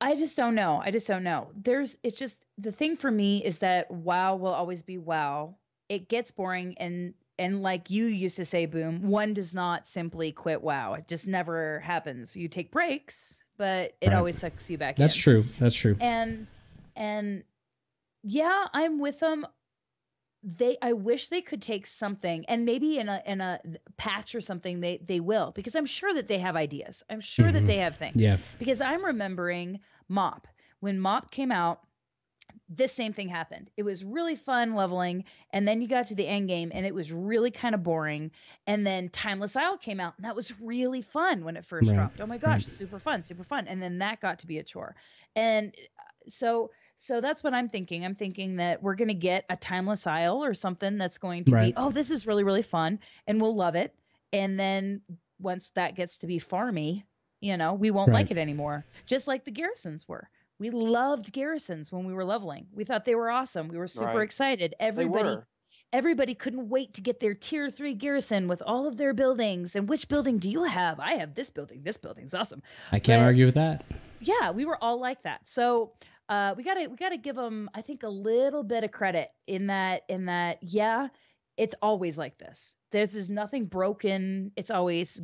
I just don't know. It's just the thing for me is that WoW will always be WoW. It gets boring, and like you used to say, Boom, one does not simply quit WoW. It just never happens. You take breaks, but it always sucks you back in. That's true. That's true. And yeah, I'm with them. I wish they could take something, and maybe in a patch or something they will, because I'm sure that they have ideas. I'm sure that they have things. Yeah. Because I'm remembering MoP. When MoP came out, this same thing happened. It was really fun leveling, and then you got to the end game and it was really kind of boring. And then Timeless Isle came out, and that was really fun when it first dropped. Oh my gosh, super fun. And then that got to be a chore. And so that's what I'm thinking. I'm thinking that we're going to get a Timeless Isle or something that's going to be, oh, this is really, really fun, and we'll love it. And then once that gets to be farmy, we won't like it anymore. Just like the garrisons were. We loved garrisons when we were leveling. We thought they were awesome. We were super excited. Everybody couldn't wait to get their tier 3 garrison with all of their buildings. And which building do you have? I have this building. This building's awesome. I can't argue with that. Yeah, we were all like that. So we gotta give them, I think, a little bit of credit in that. Yeah, it's always like this. There's nothing broken. It always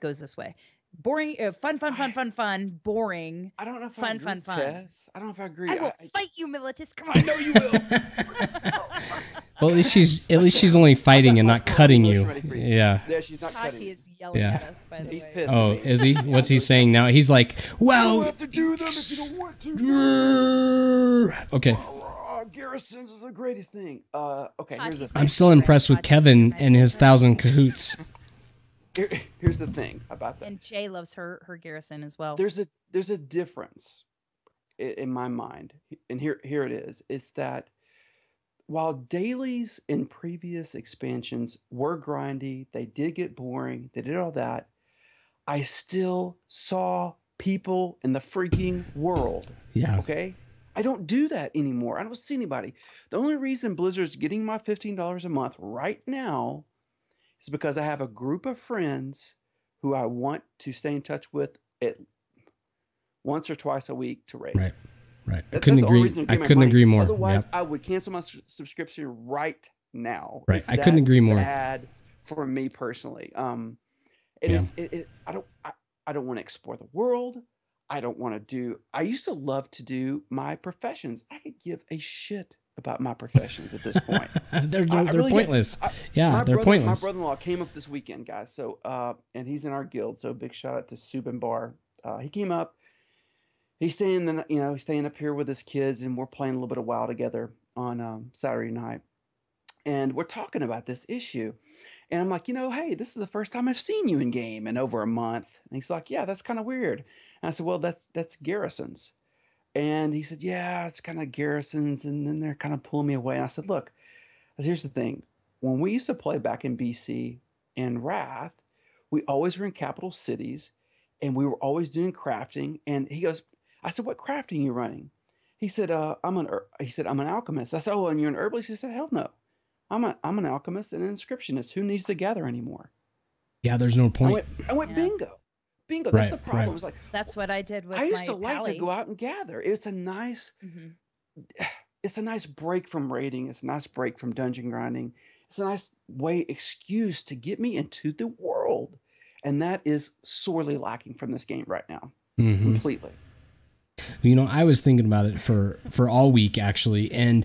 goes this way. Boring, fun, boring. I don't know if fun, I agree, Tess. I don't know if I agree. I will fight you, Militus. Come on. I know you will. Well, at least she's only fighting and not cutting you. Yeah. Yeah, she's not cutting. Tashi is yelling at us, by the way. He's pissed. Oh, is he? What's he saying now? He's like, well, You don't have to do them if you don't want to. Okay. Garrisons are the greatest thing. Okay, here's the thing. I'm still impressed with Kevin and his 1,000 cahoots. Here's the thing about that. And Jay loves her garrison as well. There's a difference in my mind, and here it is. It's that while dailies in previous expansions were grindy, they did get boring, they did all that, I still saw people in the freaking world. Yeah. Okay? I don't do that anymore. I don't see anybody. The only reason Blizzard's getting my $15 a month right now is because I have a group of friends who I want to stay in touch with at once or twice a week to raid. Right. I couldn't agree more. Otherwise, I would cancel my subscription right now. Right. I couldn't agree more. Bad for me personally. I don't want to explore the world. I don't want to do. I used to love to do my professions. I could give a shit about my professions at this point. They're pointless. They're pointless. My brother-in-law came up this weekend, guys. So, and he's in our guild. So, big shout out to Subin Bar. He came up. He's staying up here with his kids, and we're playing a little bit of WoW together on Saturday night. And we're talking about this issue. And I'm like, hey, this is the first time I've seen you in game in over a month. And he's like, yeah, that's kind of weird. And I said, well, that's garrisons. And he said, yeah, it's kind of garrisons. And then they're kind of pulling me away. And I said, look, here's the thing. When we used to play back in BC and Wrath, we always were in capital cities, and we were always doing crafting. And he goes, I said, what crafting are you running? He said, I'm an alchemist. I said, oh, and you're an herbalist? He said, hell no. I'm an alchemist and an inscriptionist. Who needs to gather anymore? Yeah, there's no point. I went bingo. That's the problem. It was like, that's what I did with I used to my like to go out and gather. It's a nice break from raiding. It's a nice break from dungeon grinding. It's a nice excuse to get me into the world. And that is sorely lacking from this game right now. Completely. I was thinking about it for all week, actually, and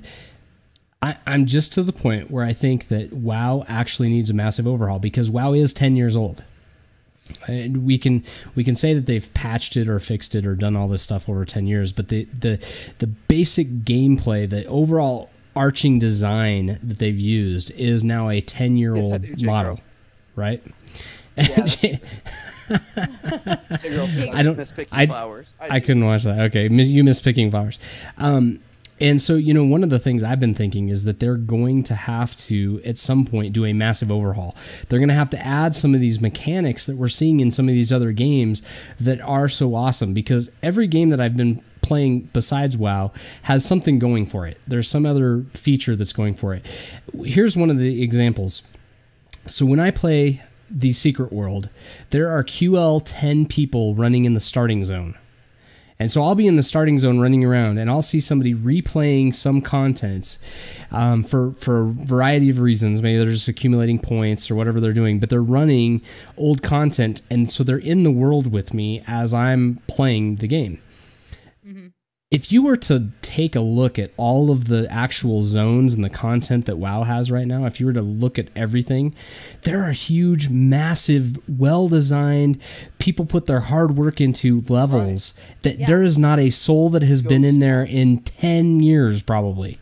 I'm just to the point where I think that WoW actually needs a massive overhaul, because WoW is 10 years old. And we can say that they've patched it or fixed it or done all this stuff over 10 years, but the basic gameplay, the overall arching design that they've used is now a 10-year-old model, right? Yeah, I couldn't watch that. Okay, you miss picking flowers. And so, one of the things I've been thinking is that they're going to have to, at some point, do a massive overhaul. They're going to have to add some of these mechanics that we're seeing in some of these other games that are so awesome, because every game that I've been playing besides WoW has something going for it. There's some other feature that's going for it. Here's one of the examples. So when I play the Secret World, there are QL 10 people running in the starting zone. And so I'll be in the starting zone running around, and I'll see somebody replaying some content for a variety of reasons. Maybe they're just accumulating points or whatever they're doing, but they're running old content, and so they're in the world with me as I'm playing the game. Mm-hmm. If you were to take a look at all of the actual zones and the content that WoW has right now, if you were to look at everything, there are huge, massive, well-designed, people put their hard work into levels that there is not a soul that has been in there in 10 years probably.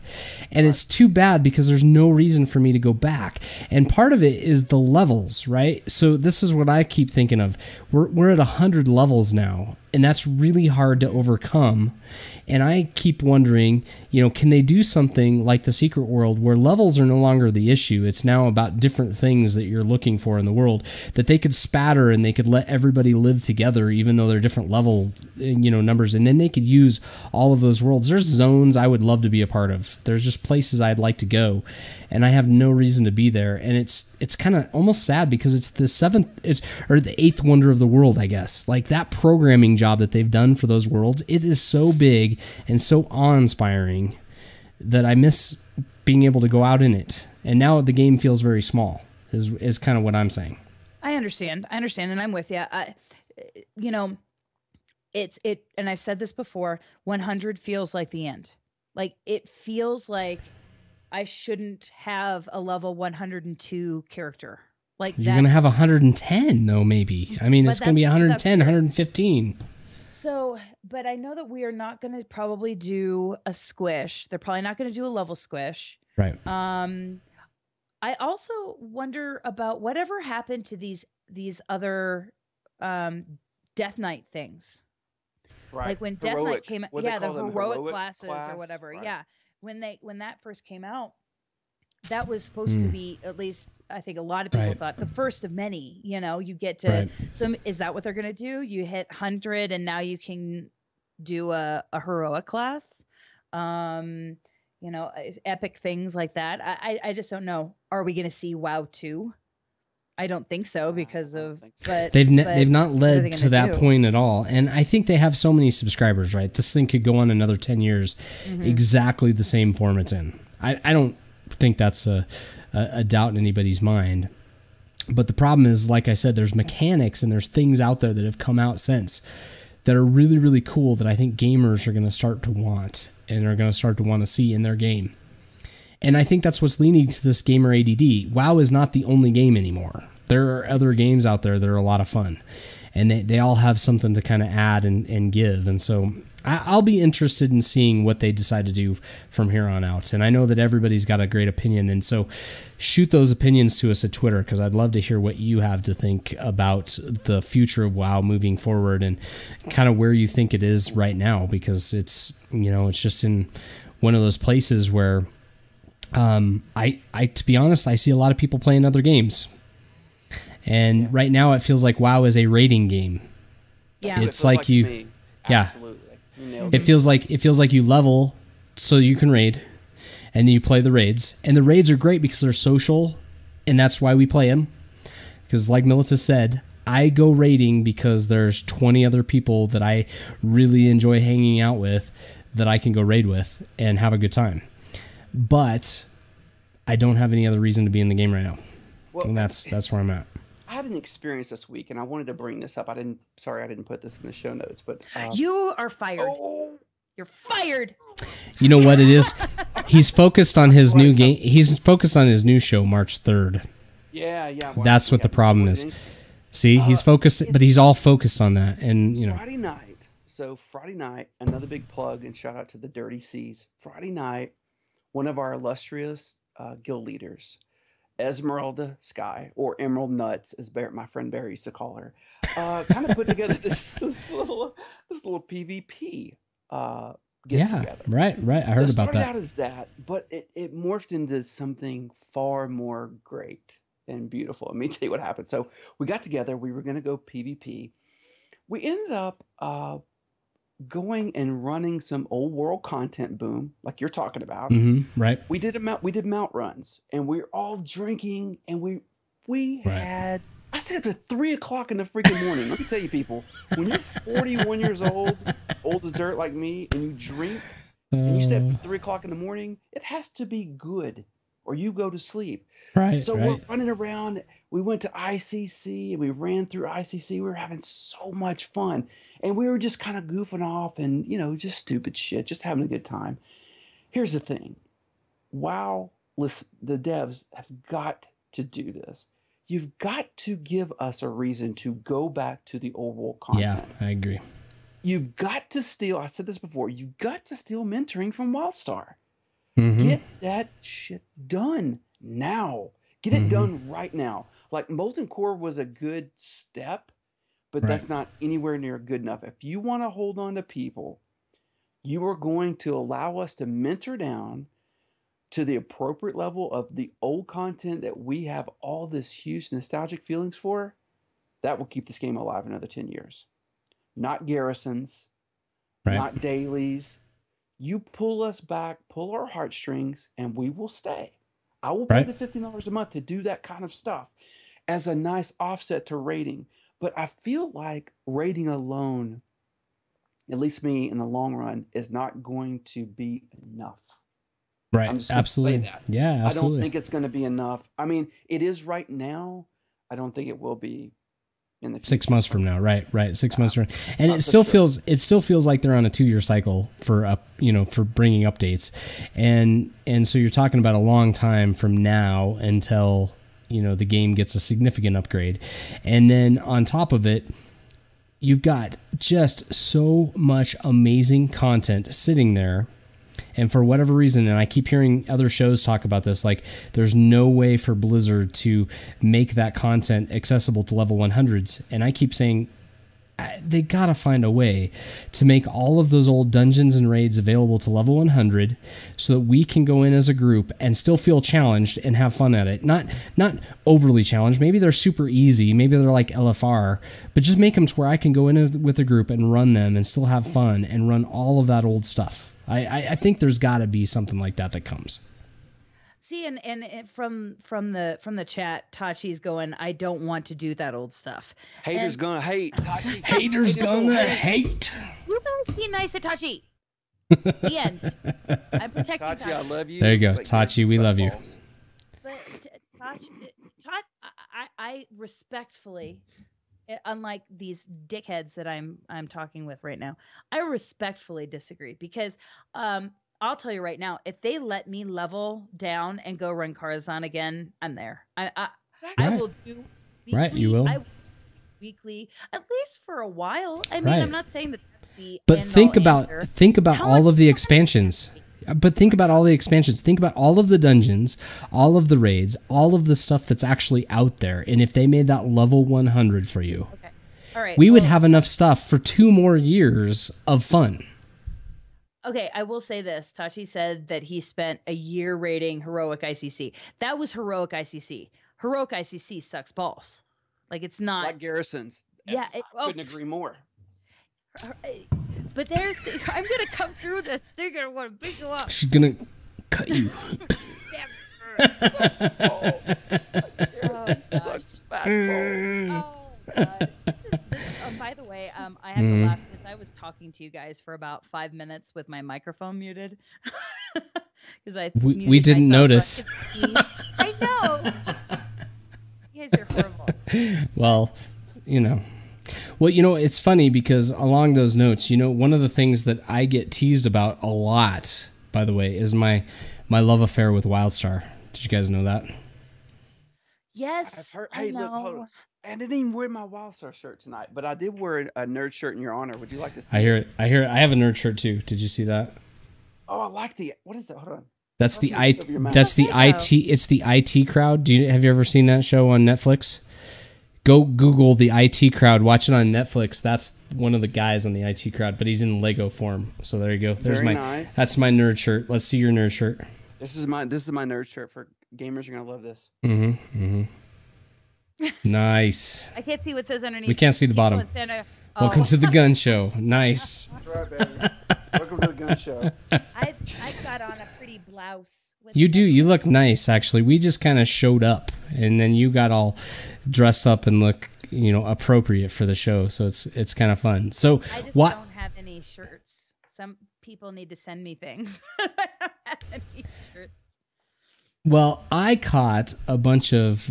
And it's too bad because there's no reason for me to go back. And part of it is the levels, right? So this is what I keep thinking of. We're at 100 levels now, and that's really hard to overcome. And I keep wondering, can they do something like the Secret World where levels are no longer the issue? It's now about different things that you're looking for in the world, that they could spatter and they could let everybody live together, even though they're different level, numbers. And then they could use all of those worlds. There's zones I would love to be a part of. There's just places I'd like to go, and I have no reason to be there. And it's kind of almost sad because it's the the eighth wonder of the world, I guess. Like that programming job that they've done for those worlds, it is so big and so awe-inspiring that I miss being able to go out in it. And now the game feels very small, is kind of what I'm saying. I understand, and I'm with you. And I've said this before, 100 feels like the end. Like, it feels like I shouldn't have a level 102 character. Like, you're going to have 110, though, maybe. I mean, it's going to be 110, 115. So, but I know that we are not going to probably do a squish. They're probably not going to do a level squish. Right. I also wonder about whatever happened to these other Death Knight things. Right. Like when Death Knight came out, the heroic classes or whatever. Right. Yeah. When that first came out, that was supposed to be, at least I think a lot of people thought, the first of many. You get to. So is that what they're going to do? You hit 100 and now you can do a heroic class. Epic things like that. I just don't know. Are we going to see WoW 2? I don't think so because of. But they've not led to that point at all, and I think they have so many subscribers. Right, this thing could go on another 10 years, exactly the same form it's in. I don't think that's a doubt in anybody's mind. But the problem is, like I said, there's mechanics and there's things out there that have come out since that are really, really cool that I think gamers are going to start to want and are going to start to want to see in their game. And I think that's what's leading to this gamer ADD. WoW is not the only game anymore. There are other games out there that are a lot of fun. And they all have something to kind of add and give. And so I'll be interested in seeing what they decide to do from here on out. And I know that everybody's got a great opinion. And so shoot those opinions to us at Twitter, because I'd love to hear what you have to think about the future of WoW moving forward and kind of where you think it is right now, because it's just in one of those places where I to be honest, I see a lot of people playing other games. And right now it feels like WoW is a raiding game. Yeah. It's like you Absolutely. It feels like you level so you can raid, and you play the raids. And the raids are great because they're social, and that's why we play them. Because like Melissa said, I go raiding because there's 20 other people that I really enjoy hanging out with that I can go raid with and have a good time. But I don't have any other reason to be in the game right now. Well, and that's where I'm at. I had an experience this week, and I wanted to bring this up. I didn't put this in the show notes, but you are fired. Oh. You're fired. You know what it is? He's focused on his new game. He's focused on his new show, March 3rd. Yeah. Well, that's what the problem is. See, he's focused, but he's all focused on that, and Friday night. So Friday night, another big plug and shout out to the Dirty Seas. Friday night, one of our illustrious guild leaders, Esmeralda Sky, or Emerald Nuts, as my friend Barry used to call her, kind of put together this little PvP get together. Right. I heard about that. It started out as that, but it morphed into something far more great and beautiful. Let me tell you what happened. So we got together. We were going to go PvP. We ended up going and running some old world content, Boom, like you're talking about. Right. We did mount runs, and we were all drinking, and we had, I stayed up at 3 o'clock in the freaking morning. Let me tell you, people, when you're 41 years old as dirt like me, and you drink, and you stay up at 3 o'clock in the morning, it has to be good, or you go to sleep. Right. So right. we're running around. We went to ICC, and we ran through ICC. We were having so much fun, and we were just kind of goofing off, and just stupid shit, just having a good time. Here's the thing. WoW, listen, the devs have got to do this. You've got to give us a reason to go back to the old world content. Yeah, I agree. You've got to steal, I said this before, you've got to steal mentoring from WildStar. Mhm. Get that shit done now. Get it done right now. Like Molten Core was a good step, but Right. that's not anywhere near good enough. If you want to hold on to people, you are going to allow us to mentor down to the appropriate level of the old content that we have all this huge nostalgic feelings for. That will keep this game alive another 10 years. Not garrisons, Right. not dailies. You pull us back, pull our heartstrings, and we will stay. I will pay Right. the $15 a month to do that kind of stuff as a nice offset to rating. But I feel like rating alone, at least me in the long run, is not going to be enough. Right. I'm just gonna Absolutely. say that. Yeah, I absolutely. don't think it's going to be enough. I mean, it is right now. I don't think it will be in the future. 6 months from now, right? 6 months from, and Not it for still feels like they're on a 2-year cycle for for bringing updates, and so you're talking about a long time from now until the game gets a significant upgrade, and then on top of it, you've got just so much amazing content sitting there. And for whatever reason, and I keep hearing other shows talk about this, like there's no way for Blizzard to make that content accessible to level 100s. And I keep saying they gotta find a way to make all of those old dungeons and raids available to level 100 so that we can go in as a group and still feel challenged and have fun at it. Not overly challenged. Maybe they're super easy. Maybe they're like LFR, but just make them to where I can go in with a group and run them and still have fun and run all of that old stuff. I think there's got to be something like that comes. See, and from the chat, Tachi's going, I don't want to do that old stuff. Haters And gonna hate. Tachi. Haters gonna hate. you guys be nice to Tachi. The end. I'm protecting Tachi, I Tachi. love you. There you go. but Tachi, you're we suck love you. balls. But Tachi, I respectfully, unlike these dickheads that I'm talking with right now, I respectfully disagree because I'll tell you right now, if they let me level down and go run Karazhan again, I'm there. I Right. will do weekly, Right, you will. I will do weekly, at least for a while. I mean, Right. I'm not saying that that's the But end-all think about answer. How all much of the fun expansions. But think about all the expansions. Think about all of the dungeons, all of the raids, all of the stuff that's actually out there. And if they made that level 100 for you, Okay. All right. we would well, have enough stuff for 2 more years of fun. Okay, I will say this. Tachi said that he spent a year rating Heroic ICC. That was Heroic ICC. Heroic ICC sucks balls. Like, it's not. Like garrisons. Yeah, I couldn't agree more. But there's. I'm going to come through this. They're going to want to beat you up. She's gonna cut you. Oh, Sucks fat balls. Oh, God. By the way, I have to laugh because I was talking to you guys for about 5 minutes with my microphone muted. Because We muted didn't myself so notice. I could speak. I know. You guys are horrible. Well, it's funny because along those notes, one of the things that I get teased about a lot, by the way, is my love affair with WildStar. Did you guys know that? Yes, I've heard, I hey, look, hold know. on. I didn't even wear my WildStar shirt tonight, but I did wear a nerd shirt in your honor. Would you like to see I hear it. I have a nerd shirt too. Did you see that? Oh, I like what is that? Hold on. That's the Okay, over your mouth. That's the Okay, IT. It's the IT Crowd. Have you ever seen that show on Netflix? Go Google the IT Crowd. Watch it on Netflix. That's one of the guys on the IT Crowd, but he's in Lego form. So there you go. There's Very my. nice. That's my nerd shirt. Let's see your nerd shirt. This is my nerd shirt for gamers. You're gonna love this. Nice. I can't see what it says underneath. We can't see the People bottom. in Santa- Welcome Oh, to the gun show. Nice. That's right, baby. Welcome to the gun show. I've got on a pretty blouse. With You do. You look nice, actually. We just kind of showed up, and then you got all dressed up and look, appropriate for the show. So it's kind of fun. So I just what? don't have any shirts. Some people need to send me things. I don't have any shirts. Well, I caught a bunch of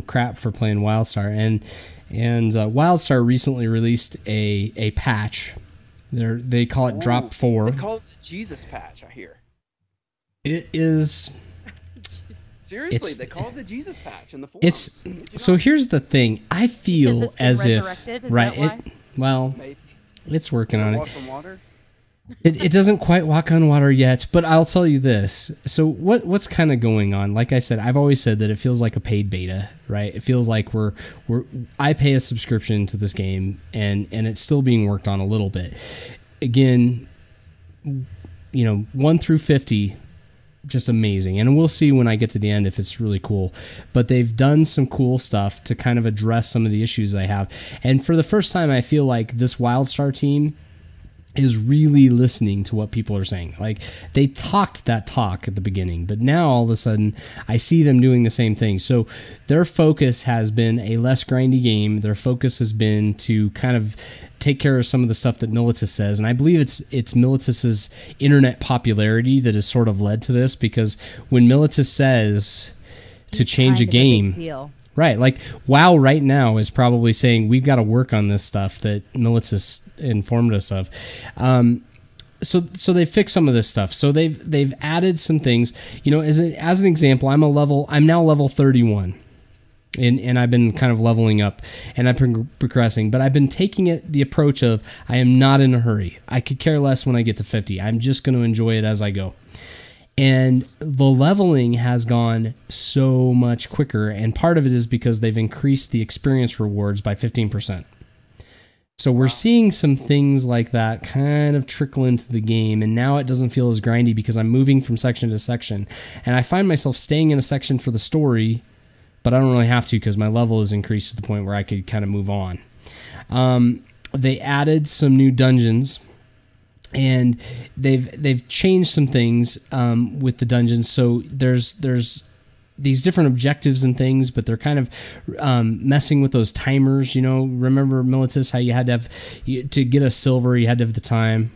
crap for playing WildStar, and WildStar recently released a patch. They call it Drop 4. They call it the Jesus patch, I hear. It is. Seriously, they call it the Jesus patch in the forums. So here's the thing. I feel Because it's been as if resurrected? Is right. that why? Maybe. It's working Does on it it. walk on water? It doesn't quite walk on water yet, but I'll tell you this. So what's kind of going on? Like I said, I've always said that it feels like a paid beta, right? It feels like I pay a subscription to this game, and it's still being worked on a little bit. Again, 1 through 50, just amazing. And we'll see when I get to the end if it's really cool. But they've done some cool stuff to kind of address some of the issues they have. And for the first time, I feel like this WildStar team is really listening to what people are saying. Like, they talked that talk at the beginning, but now all of a sudden I see them doing the same thing. So their focus has been a less grindy game. Their focus has been to kind of take care of some of the stuff that Militus says. And I believe it's Militus's internet popularity that has sort of led to this, because when Militus says to change a game, right, like WoW right now is probably saying we've got to work on this stuff that Militus informed us of. So they fixed some of this stuff. So they've added some things. As an example, I'm now level 31. And I've been kind of leveling up, and I've been progressing, but I've been taking the approach of I am not in a hurry. I could care less when I get to 50. I'm just going to enjoy it as I go. And the leveling has gone so much quicker, and part of it is because they've increased the experience rewards by 15%. So we're seeing some things like that kind of trickle into the game, and now it doesn't feel as grindy because I'm moving from section to section, and I find myself staying in a section for the story, but I don't really have to because my level is increased to the point where I could kind of move on. They added some new dungeons, and they've changed some things with the dungeons. So there's these different objectives and things, but they're kind of messing with those timers. Remember Militus, how you had to have to get a silver, you had to have the time,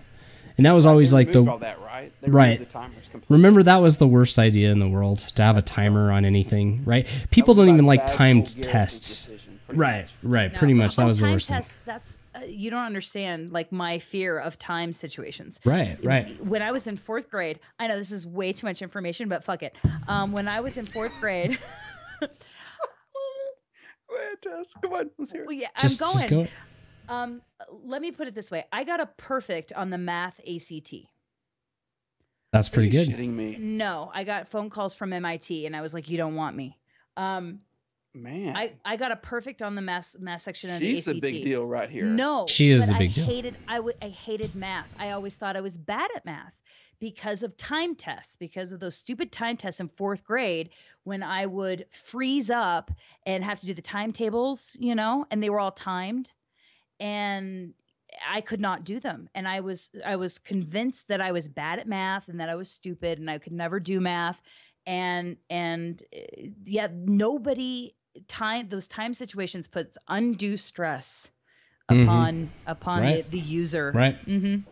and that was always like all that, right? They right. the timers completely. Remember, that was the worst idea in the world, to have a timer on anything, right? People don't even like timed tests. Right, pretty much. That was the worst thing. That's you don't understand, like, my fear of time situations. Right. When I was in 4th grade, I know this is way too much information, but fuck it. When I was in 4th grade. Go ahead, Tess. Come on, let's hear it. Well, yeah, Just I'm go. going. Let me put it this way. I got a perfect on the math ACT. That's pretty good. Are you shitting me? No, I got phone calls from MIT, and I was like, "You don't want me." Man, I got a perfect on the math section of the ACT. she's the big deal right here. No, she is but the big deal. I hated math. I always thought I was bad at math because of time tests, because of those stupid time tests in 4th grade when I would freeze up and have to do the timetables, and they were all timed, and I could not do them. And I was convinced that I was bad at math and that I was stupid and I could never do math. And yeah, those time situations puts undue stress upon Right. the user. Right. Mm-hmm.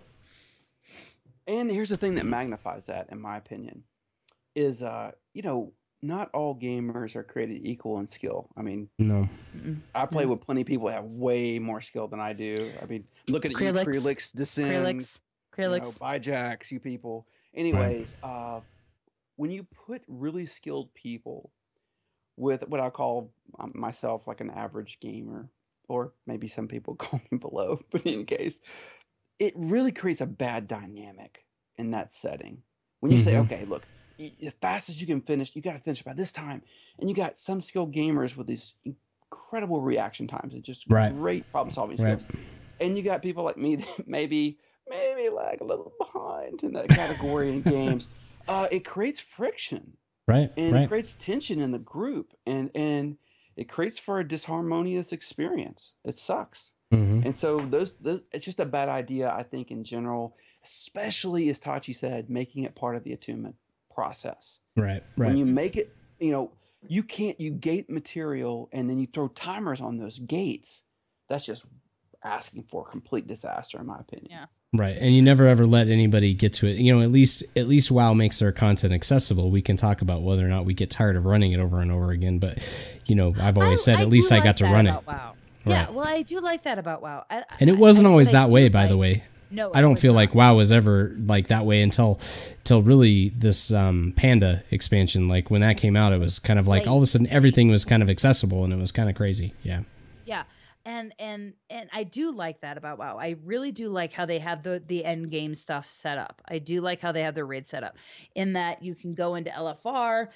And here's the thing that magnifies that, in my opinion, is not all gamers are created equal in skill. I mean, No. I play with plenty of people that have way more skill than I do. I mean, looking at you, Krelix, Descend, Bijax, you people. Anyways, when you put really skilled people with what I call myself like an average gamer, or maybe some people call me below, but in any case, it really creates a bad dynamic in that setting. When you say, okay, look, as fast as you can finish, you got to finish by this time. And you got some skilled gamers with these incredible reaction times and just great problem solving skills. And you got people like me that maybe lag a little behind in that category in games. It creates friction. And it creates tension in the group. And it creates for a disharmonious experience. It sucks. And so those it's just a bad idea, I think, in general, especially, as Tachi said, making it part of the attunement process. Right. When you make it, You can't, you gate material and then you throw timers on those gates. That's just asking for a complete disaster, in my opinion. Yeah. Right, and you never ever let anybody get to it. You know, at least WoW makes their content accessible. We can talk about whether or not we get tired of running it over and over again, but you know, I've always said at least I got to run it. WoW. Right. Yeah, well, I do like that about WoW. And it wasn't always that way, by the way. No, I don't feel like WoW was ever like that way until really this Panda expansion. Like when that came out, it was kind of like all of a sudden everything was kind of accessible, and it was kind of crazy. Yeah. Yeah. And I do like that about WoW. I really do like how they have the end game stuff set up. I do like how they have their raid set up, in that you can go into LFR,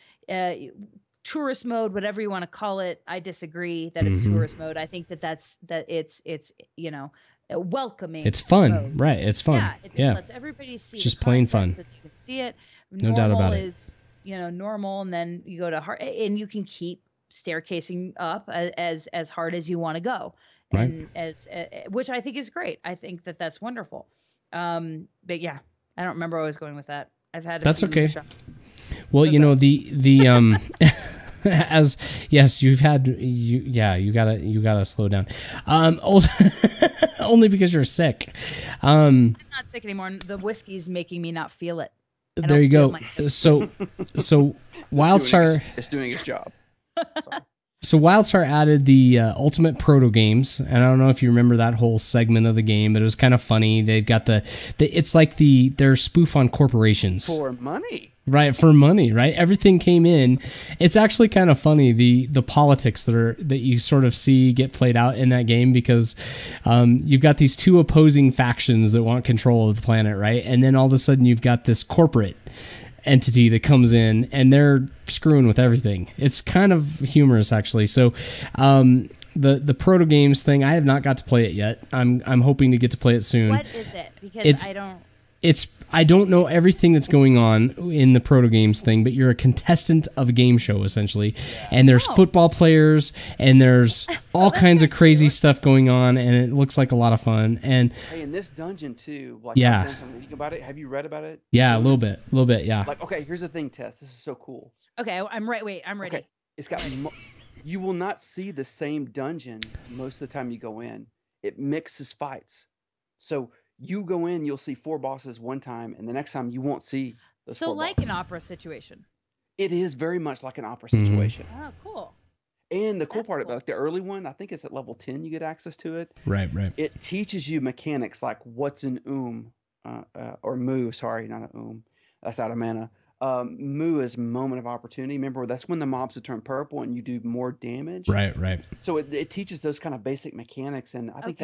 tourist mode, whatever you want to call it. I disagree that it's tourist mode. I think that it's you know, welcoming. It's fun, mode. right? It's fun. Yeah, it just lets everybody see. It's just the plain content fun. so that you can see it. No doubt about it. Is, you know, normal, and then you go to hard, and you can keep staircasing up as hard as you want to go, and as which I think is great. I think that that's wonderful. But yeah, I don't remember where I was going with that. I've had that's okay. shots. Well, you know, the as yes, you gotta slow down. Only because you're sick. I'm not sick anymore. The whiskey's making me not feel it. There you go. So WildStar, it's doing its job. So WildStar added the Ultimate Proto Games, and I don't know if you remember that whole segment of the game, but it was kind of funny. They've got it's like their spoof on corporations For money. right? For money, right? Everything came in. It's actually kind of funny the politics that you sort of see get played out in that game, because you've got these two opposing factions that want control of the planet, right? And then all of a sudden you've got this corporate entity that comes in and they're screwing with everything. It's kind of humorous, actually. So the Proto Games thing, I have not got to play it yet. I'm hoping to get to play it soon. What is it? Because I don't know everything that's going on in the Proto Games thing, but you're a contestant of a game show, essentially. And there's football players, and there's all kinds of crazy stuff going on, and it looks like a lot of fun. And hey, in this dungeon too, like yeah. I've done some reading about it. Have you read about it? Yeah, a little bit, yeah. Like, okay, here's the thing, Tess. This is so cool. Okay, I'm right. Wait, I'm ready. Okay, it's got. You will not see the same dungeon most of the time you go in. It mixes fights, so you go in, you'll see 4 bosses one time, and the next time you won't see those 4 like bosses. an opera situation. It is very much like an opera situation. Oh, cool. And the cool That's part, cool. like the early one, I think it's at level 10 you get access to it. Right. It teaches you mechanics like what's an or mu, sorry, not an that's out of mana. Mu is moment of opportunity. Remember, that's when the mobs would turn purple and you do more damage. Right. So it teaches those kind of basic mechanics, and I think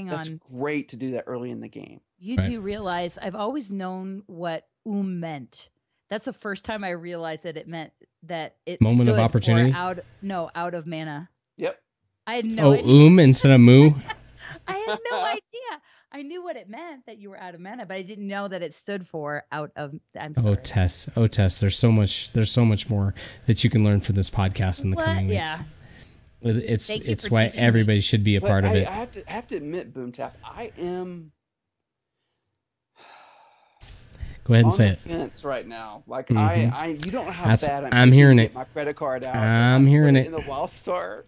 that's great to do that early in the game. You do realize I've always known what meant. That's the first time I realized that it meant that it Moment of stood for opportunity? out of mana. Yep. I had no idea. Instead of mu. I had no idea. I knew what it meant, that you were out of mana, but I didn't know that it stood for out of. I'm sorry. Oh, Tess. There's so much more that you can learn for this podcast in the coming weeks. Yeah. It's why everybody should be a part of it. I have to admit, Boomtap, I am. Go ahead and say on it. the fence right now. Like you don't know how bad I'm hearing it. Get my credit card out. I'm hearing it in the WildStar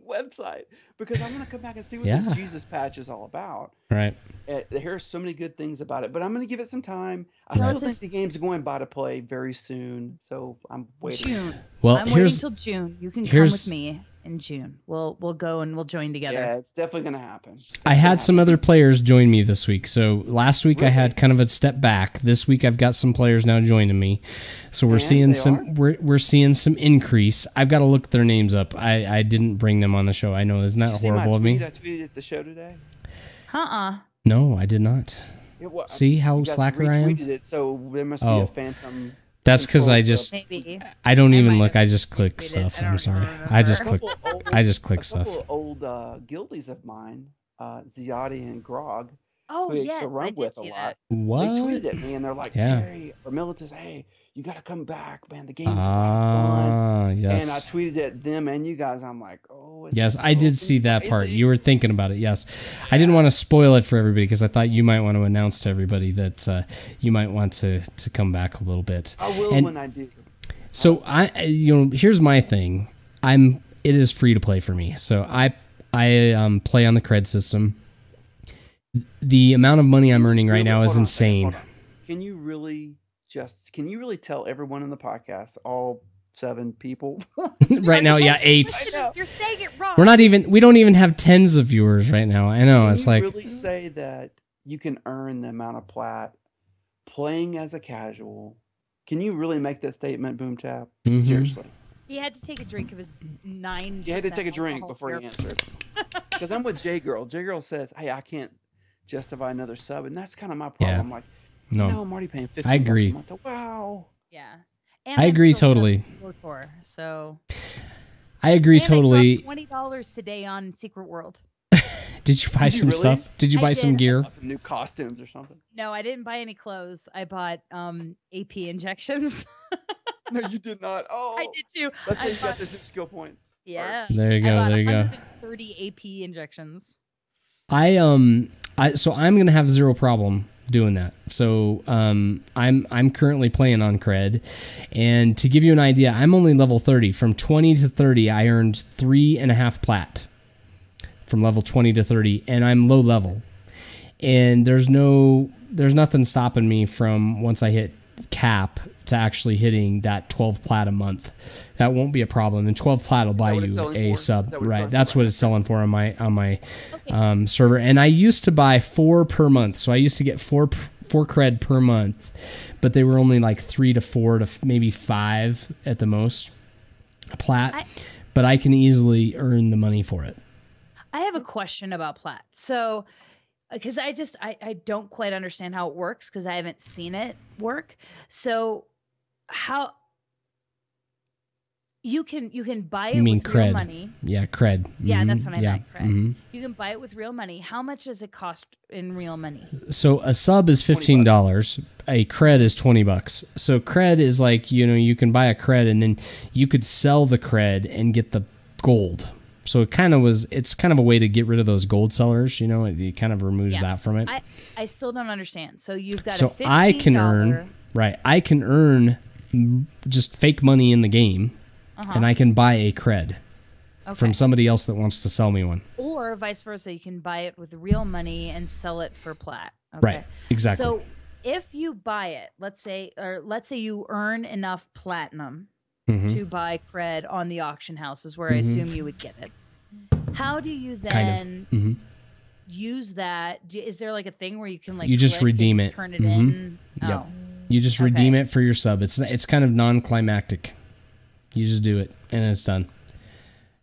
website, because I want to come back and see what this Jesus patch is all about. Right. There are so many good things about it, but I'm going to give it some time. I still think the game's going by to play very soon, so I'm waiting. June. Well, I'm waiting until June. You can come with me in June. We'll go and we'll join together. Yeah, it's definitely going to happen. I had some other players join me this week. So last week I had kind of a step back. This week I've got some players now joining me. So we're seeing some increase. I've got to look their names up. I didn't bring them on the show. I know, isn't that horrible of me? I tweeted at the show today. No, I did not. See how slacker I am? It, so there must be a phantom. That's because I don't even look. I just click retweeted. stuff. I'm sorry. I just click stuff. A couple of old guildies of mine, Ziadi and Grog, Oh, who I used yes, to run I did with see a that. lot. What? They tweeted at me and they're like, Yeah. Terry, or Militus, hey, you got to come back, man. The game's fun. Yes. And I tweeted at them and you guys. I'm like, oh. Yes, I did see that part. You were thinking about it. Yes. I didn't want to spoil it for everybody because I thought you might want to announce to everybody that you might want to come back a little bit. I will when I do. So here's my thing. It is free to play for me. So I play on the cred system. The amount of money I'm earning right now is insane. Can you really tell everyone in the podcast, all 7 people? Right now, yeah, 8. You're saying it wrong. We don't even have tens of viewers right now. I know. It's like, really say that you can earn the amount of plat playing as a casual? Can you really make that statement, Boom Tap? Mhm. Seriously. He had to take a drink of his 9. He had to take a drink before he answered. Because I'm with J Girl. J Girl says, "Hey, I can't justify another sub," and that's kind of my problem. Yeah. I'm like, no, I'm already paying $15 I agree. a month. Wow. Yeah. And I I'm agree still totally. stuck with SWTOR, so. I agree And I totally. dropped $20 today on Secret World. Did you buy some really? stuff? Did you I buy some did. gear? Some new costumes or something. No, I didn't buy any clothes. I bought AP injections. No, you did not. Oh, I did too. Let's say I you got bought- those new skill points. Yeah. There you I go. bought There you go. 130 AP injections. So I'm gonna have zero problem doing that. So I'm currently playing on cred, and to give you an idea, I'm only level 30. From 20 to 30, I earned 3.5 plat. From level 20 to 30, and I'm low level, and there's nothing stopping me from once I hit cap to actually hitting that 12 plat a month. That won't be a problem, and 12 plat will buy what it's you selling a for? sub. Is that what it's Right, selling that's for? what it's selling for on my server. And I used to buy 4 per month, so I used to get 4 cred per month, but they were only like 3 to 4 to maybe 5 at the most plat. But I can easily earn the money for it. I have a question about plat. So, because I don't quite understand how it works because I haven't seen it work. So, how you can buy it You mean with real cred? money? Yeah, cred. Yeah, Mhm. that's what I Yeah. meant. Cred. Mhm. You can buy it with real money. How much does it cost in real money? So a sub is $15. A cred is $20. So cred is like, you can buy a cred and then you could sell the cred and get the gold. So it's kind of a way to get rid of those gold sellers. It kind of removes that from it. I still don't understand. So you've got So a $15 I can earn just fake money in the game, and I can buy a cred from somebody else that wants to sell me one. Or vice versa, you can buy it with real money and sell it for plat. Okay. Right, exactly. So if you buy it, let's say you earn enough platinum Mhm. to buy cred on the auction house, is where I assume you would get it. How do you then Kind of. Mhm. use that? Is there like a thing where you can like You just click and redeem it. turn it Mhm. in? Yep. Oh. You just redeem it for your sub. It's kind of non-climactic. You just do it and it's done,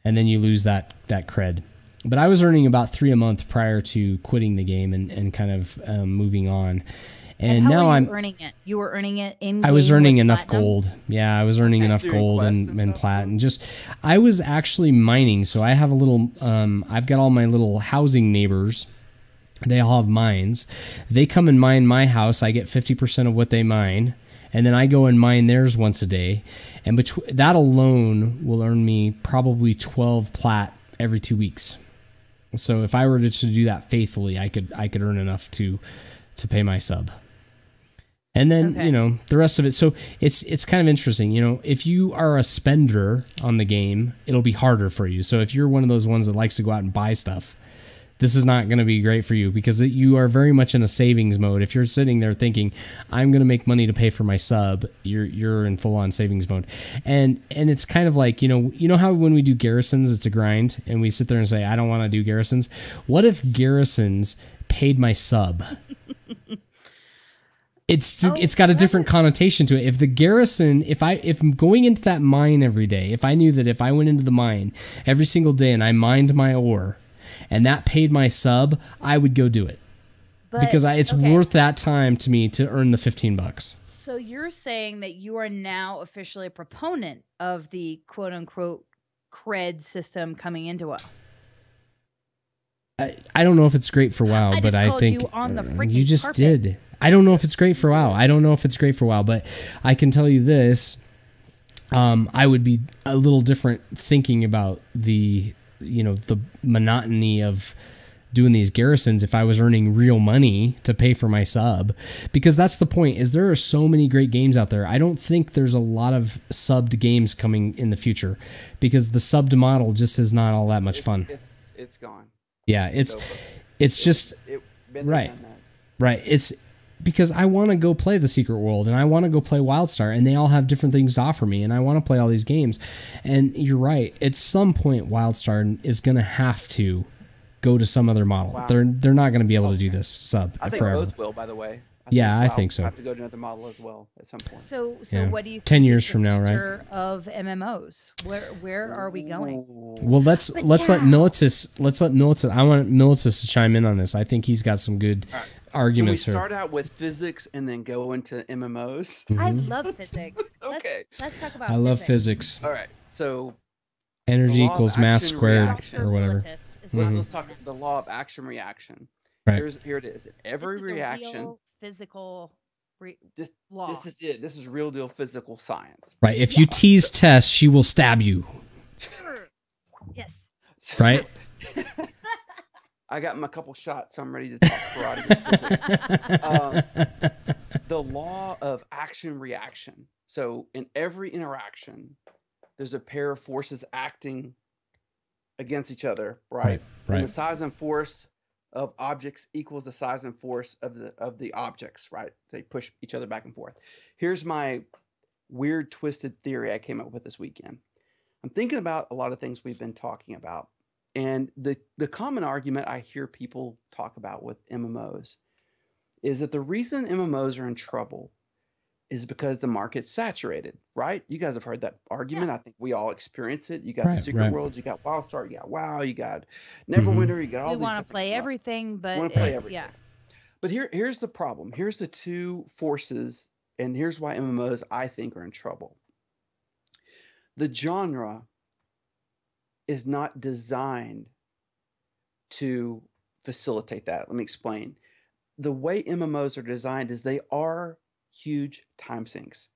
and then you lose that cred. But I was earning about 3 a month prior to quitting the game and kind of moving on. And how now were you I'm earning it. You were earning it in. I was game earning with enough platinum? gold. Yeah, I was earning enough doing gold quests and and stuff, plat, and just I was actually mining. So I have a little. I've got all my little housing neighbors. They all have mines. They come and mine my house. I get 50% of what they mine, and then I go and mine theirs once a day. And that alone will earn me probably 12 plat every 2 weeks. So if I were to do that faithfully, I could earn enough to pay my sub. And then, the rest of it. So it's kind of interesting. If you are a spender on the game, it'll be harder for you. So if you're one of those ones that likes to go out and buy stuff, this is not going to be great for you because you are very much in a savings mode. If you're sitting there thinking, I'm going to make money to pay for my sub, you're in full on savings mode. And it's kind of like, how when we do garrisons, it's a grind and we sit there and say, I don't want to do garrisons. What if garrisons paid my sub? It's got a different connotation to it. If the garrison, if I'm going into that mine every day, if I knew that if I went into the mine every single day and I mined my ore and that paid my sub, I would go do it. Because it's worth that time to me to earn the $15. So you're saying that you are now officially a proponent of the quote unquote cred system coming into WoW. I don't know if it's great for WoW, but I think you on the freaking you just carpet. did. I don't know if it's great for WoW. But I can tell you this: I would be a little different thinking about the monotony of doing these garrisons if I was earning real money to pay for my sub, because that's the point. Is there are so many great games out there. I don't think there's a lot of subbed games coming in the future, because the subbed model just is not all that much fun. It's gone. Yeah, it's been right. done that. Right. It's because I want to go play the Secret World, and I want to go play WildStar, and they all have different things to offer me, and I want to play all these games. And you're right. At some point, WildStar is going to have to go to some other model. Wow. They're not going to be able to do this sub I think forever. both will, by the way. I think so. Have to go to another model as well at some point. So Yeah. what do you think 10 years is the from now, right? future of MMOs? Where are we going? Ooh. Well, let's But let yeah. Militus. I want Militus to chime in on this. I think he's got some good Can we arguments here. start out with physics and then go into MMOs? I love physics. Okay. Let's talk about I love physics. All right. So Energy The law of equals mass action squared reaction. or whatever. Militus is Mhm. let's talk the law of action reaction. Right. Here it is. Every this is a reaction. real physical This law. this is it. This is real deal physical science. Right. If you tease Tess, she will stab you. Yes. Right. I got my couple shots, so I'm ready to talk karate. with physics. The law of action reaction. So in every interaction, there's a pair of forces acting against each other, right? Right. And the size and force of objects equals the size and force of the objects, right? They push each other back and forth. Here's my weird twisted theory I came up with this weekend. I'm thinking about a lot of things we've been talking about. And the common argument I hear people talk about with MMOs is that the reason MMOs are in trouble is because the market's saturated, right? You guys have heard that argument. I think we all experience it. You got Right, the Secret right. Worlds, you got WildStar, you got WoW, you got Neverwinter, you got all We these want to different play clubs. everything, but Wanna play it- everything. yeah. But here's the problem. Here's the two forces, and here's why MMOs, I think, are in trouble. The genre is not designed to facilitate that. Let me explain. The way MMOs are designed is they are huge time sinks.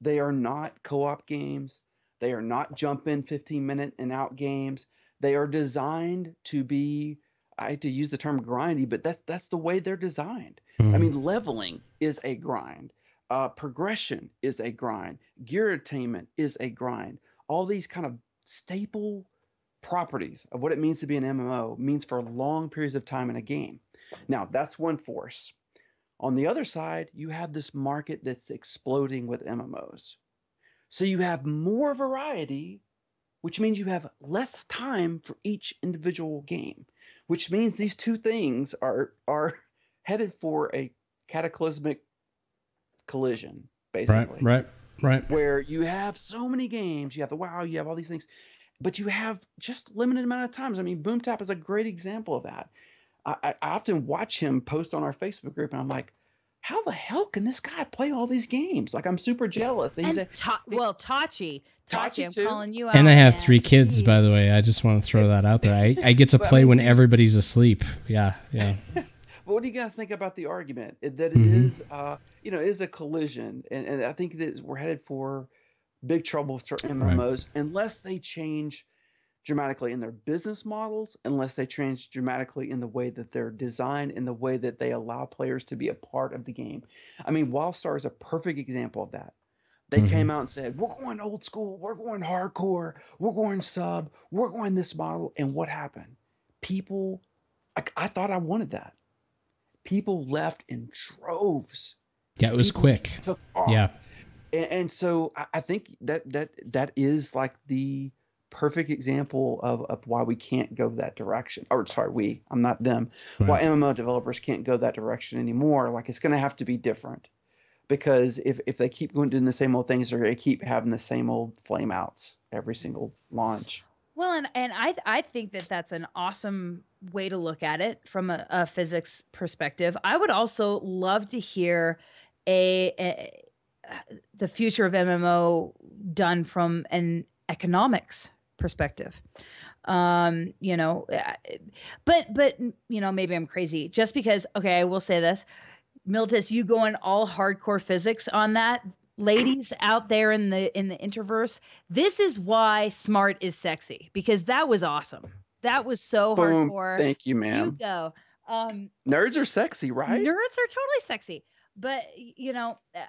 They are not co-op games. They are not jump in 15-minute and out games. They are designed to be, I hate to use the term grindy, but that's the way they're designed. I mean, leveling is a grind. Progression is a grind. Gear attainment is a grind. All these kind of staple properties of what it means to be an MMO means for long periods of time in a game. Now, that's one force. On the other side, you have this market that's exploding with MMOs. So you have more variety, which means you have less time for each individual game, which means these two things are headed for a cataclysmic collision, basically. Right. Where you have so many games, you have the WoW, you have all these things, but you have just limited amount of times. I mean, BoomTap is a great example of that. I often watch him post on our Facebook group, and I'm like, how the hell can this guy play all these games? Like, I'm super jealous. And he's And Tachi, Tachi I'm too? calling you out. And I have man. 3 kids, by the Jeez. way. I just want to throw that out there. I get to But I play mean- when everybody's asleep. Yeah. But what do you guys think about the argument that it Mhm. is, is a collision, and I think that we're headed for big trouble for MMOs unless they change dramatically in their business models, unless they change dramatically in the way that they're designed, in the way that they allow players to be a part of the game. I mean, WildStar is a perfect example of that. They came out and said, we're going old school, we're going hardcore, we're going sub, we're going this model. And what happened? People, I thought I wanted that. People left in droves. Yeah, it was People quick. Took off. Yeah. And so I think that is like the perfect example of why we can't go that direction. Or sorry, I'm not them. Why MMO developers can't go that direction anymore. Like, it's going to have to be different, because if they keep doing the same old things, they're going to keep having the same old flame outs every single launch. Well, and I think that that's an awesome way to look at it from a physics perspective. I would also love to hear the future of MMO done from an economics perspective. But maybe I'm crazy just because, okay, I will say this, Militus, you going all hardcore physics on that. Ladies out there in the interverse, this is why smart is sexy, because that was awesome. That was so Boom. hardcore. Thank you, You ma'am. go. Nerds are sexy, right? Nerds are totally sexy. But,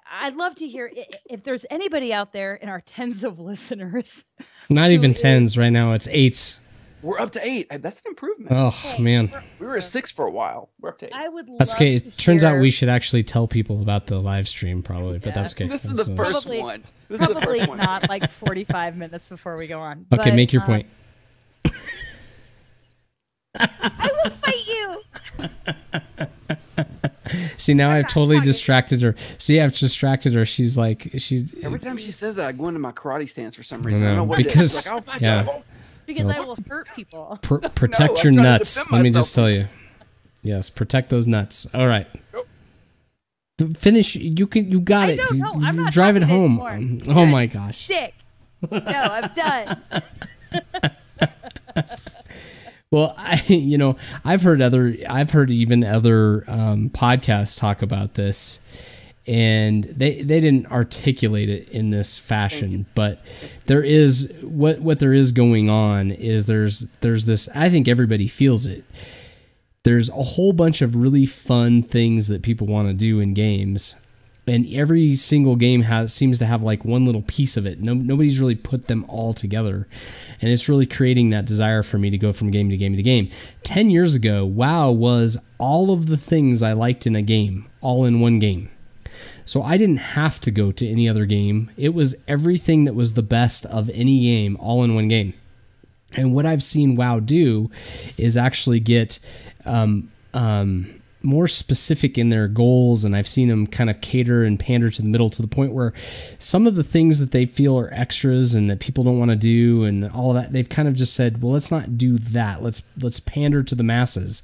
I'd love to hear if there's anybody out there in our tens of listeners. Not who even is- tens right now. It's eights. We're up to 8. That's an improvement. Oh, Hey, man. We were at 6 for a while. We're up to 8. I would love That's okay. to It turns out hear- we should actually tell people about the live stream probably, but Yeah. that's okay. This is That's, the first Probably- one. This is the Probably first one. not like 45 minutes before we go on. Okay, but, make your point. I will fight you. See, now I've totally talking. distracted her. See, I've distracted her. She's like, Every time she says that, I go into my karate stance for some I reason. I don't know know, what it is. because It's like, I'll fight yeah, you. Because I will hurt people. protect I'm your trying to nuts. defend Let me myself. just tell you. Yes, protect those nuts. All right. Finish. You got it. don't know. I'm not Drive it talking home. anymore. Oh my gosh. Dick. No, I'm done. Well, I've heard even other podcasts talk about this, and they didn't articulate it in this fashion, but there is what there is going on is there's this. I think everybody feels it. There's a whole bunch of really fun things that people want to do in games, and every single game seems to have like one little piece of it. Nobody's really put them all together, and it's really creating that desire for me to go from game to game to game. 10 years ago, WoW was all of the things I liked in a game, all in one game. So I didn't have to go to any other game. It was everything that was the best of any game, all in one game. And what I've seen WoW do is actually get more specific in their goals, and I've seen them kind of cater and pander to the middle to the point where some of the things that they feel are extras and that people don't want to do and all of that, they've kind of just said, well, let's not do that. Let's pander to the masses.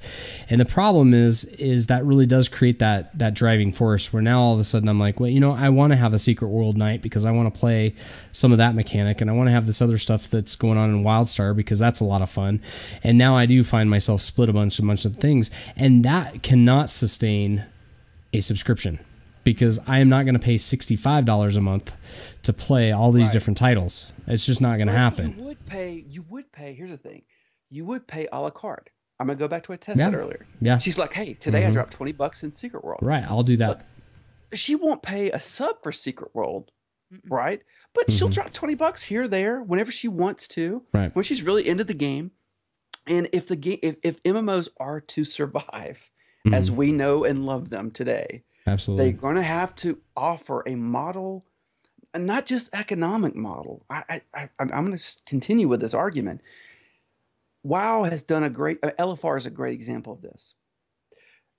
And the problem is that really does create that driving force where now all of a sudden I'm like, well, I want to have a secret world night because I want to play some of that mechanic, and I want to have this other stuff that's going on in WildStar because that's a lot of fun. And now I do find myself split a bunch of things, and that cannot sustain a subscription because I am not going to pay $65 a month to play all these different titles. It's just not going to happen. You would pay. Here's the thing. You would pay a la carte. I'm going to go back to what Tess said earlier. Yeah. She's like, hey, today I dropped $20 in Secret World. Right. I'll do that. Look, she won't pay a sub for Secret World, right? But she'll drop $20 here or there whenever she wants to, right, when she's really into the game. And if if MMOs are to survive, as we know and love them today, absolutely, they're going to have to offer a model, and not just economic model. I'm going to continue with this argument. WoW has done a great. LFR is a great example of this.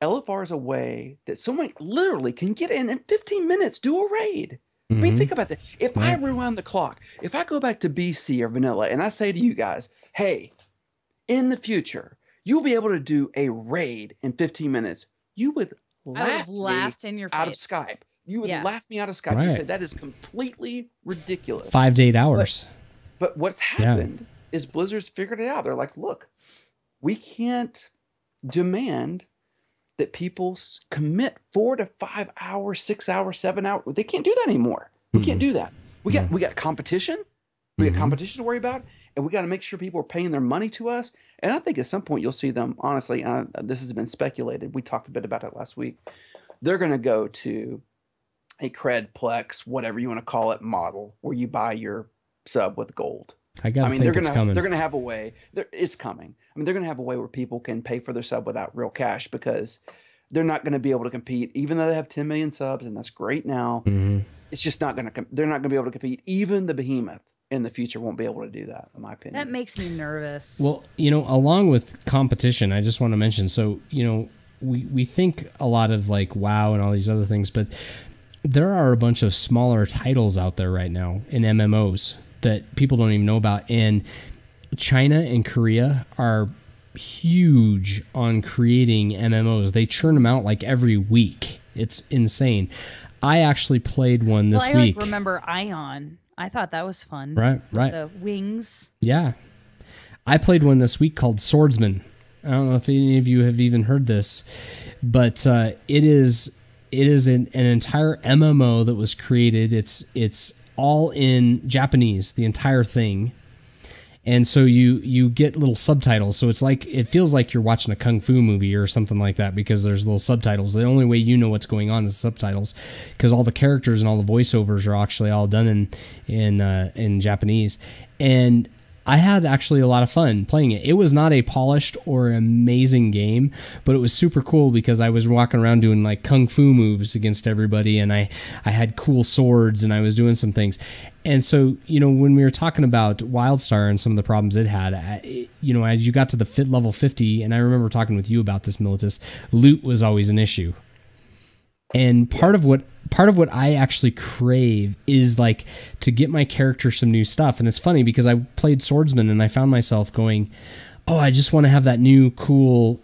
LFR is a way that someone literally can get in 15 minutes, do a raid. I mean, think about that. If I rewind the clock, if I go back to BC or vanilla, and I say to you guys, hey, in the future, you'll be able to do a raid in 15 minutes. You would laugh laughed in your face. out of Skype. You would Yeah. laugh me out of Skype. You said that is completely ridiculous. 5 to 8 hours. But what's happened is Blizzard's figured it out. They're like, look, we can't demand that people commit 4 to 5 hours, 6 hours, 7 hours. They can't do that anymore. We can't do that. We got competition. We got competition to worry about, and we got to make sure people are paying their money to us. And I think at some point you'll see them, honestly, this has been speculated. We talked a bit about it last week. They're going to go to a Credplex, whatever you want to call it, model where you buy your sub with gold. I mean, they're gonna have a way. It's coming. I mean, they're gonna have a way where people can pay for their sub without real cash because they're not going to be able to compete, even though they have 10 million subs, and that's great now. It's just not going to. They're not going to be able to compete. Even the behemoth in the future won't be able to do that, in my opinion. That makes me nervous. Well, along with competition, I just want to mention. So, we think a lot of like WoW and all these other things, but there are a bunch of smaller titles out there right now in MMOs that people don't even know about. And China and Korea are huge on creating MMOs. They churn them out like every week. It's insane. I actually played one this week. I remember Ion. I thought that was fun. Right. The wings. Yeah. I played one this week called Swordsman. I don't know if any of you have even heard this, but it is an entire MMO that was created. It's all in Japanese, the entire thing. And so you get little subtitles. So it's like, it feels like you're watching a kung fu movie or something like that, because there's little subtitles. The only way you know what's going on is subtitles, because all the characters and all the voiceovers are actually all done in Japanese. And I had actually a lot of fun playing it. It was not a polished or amazing game, but it was super cool because I was walking around doing like kung fu moves against everybody, and I had cool swords, and I was doing some things. And so, when we were talking about WildStar and some of the problems it had, as you got to the level 50, and I remember talking with you about this, Militus, loot was always an issue. And part of what I actually crave is like to get my character some new stuff. And it's funny because I played Swordsman and I found myself going, oh, I just want to have that new cool,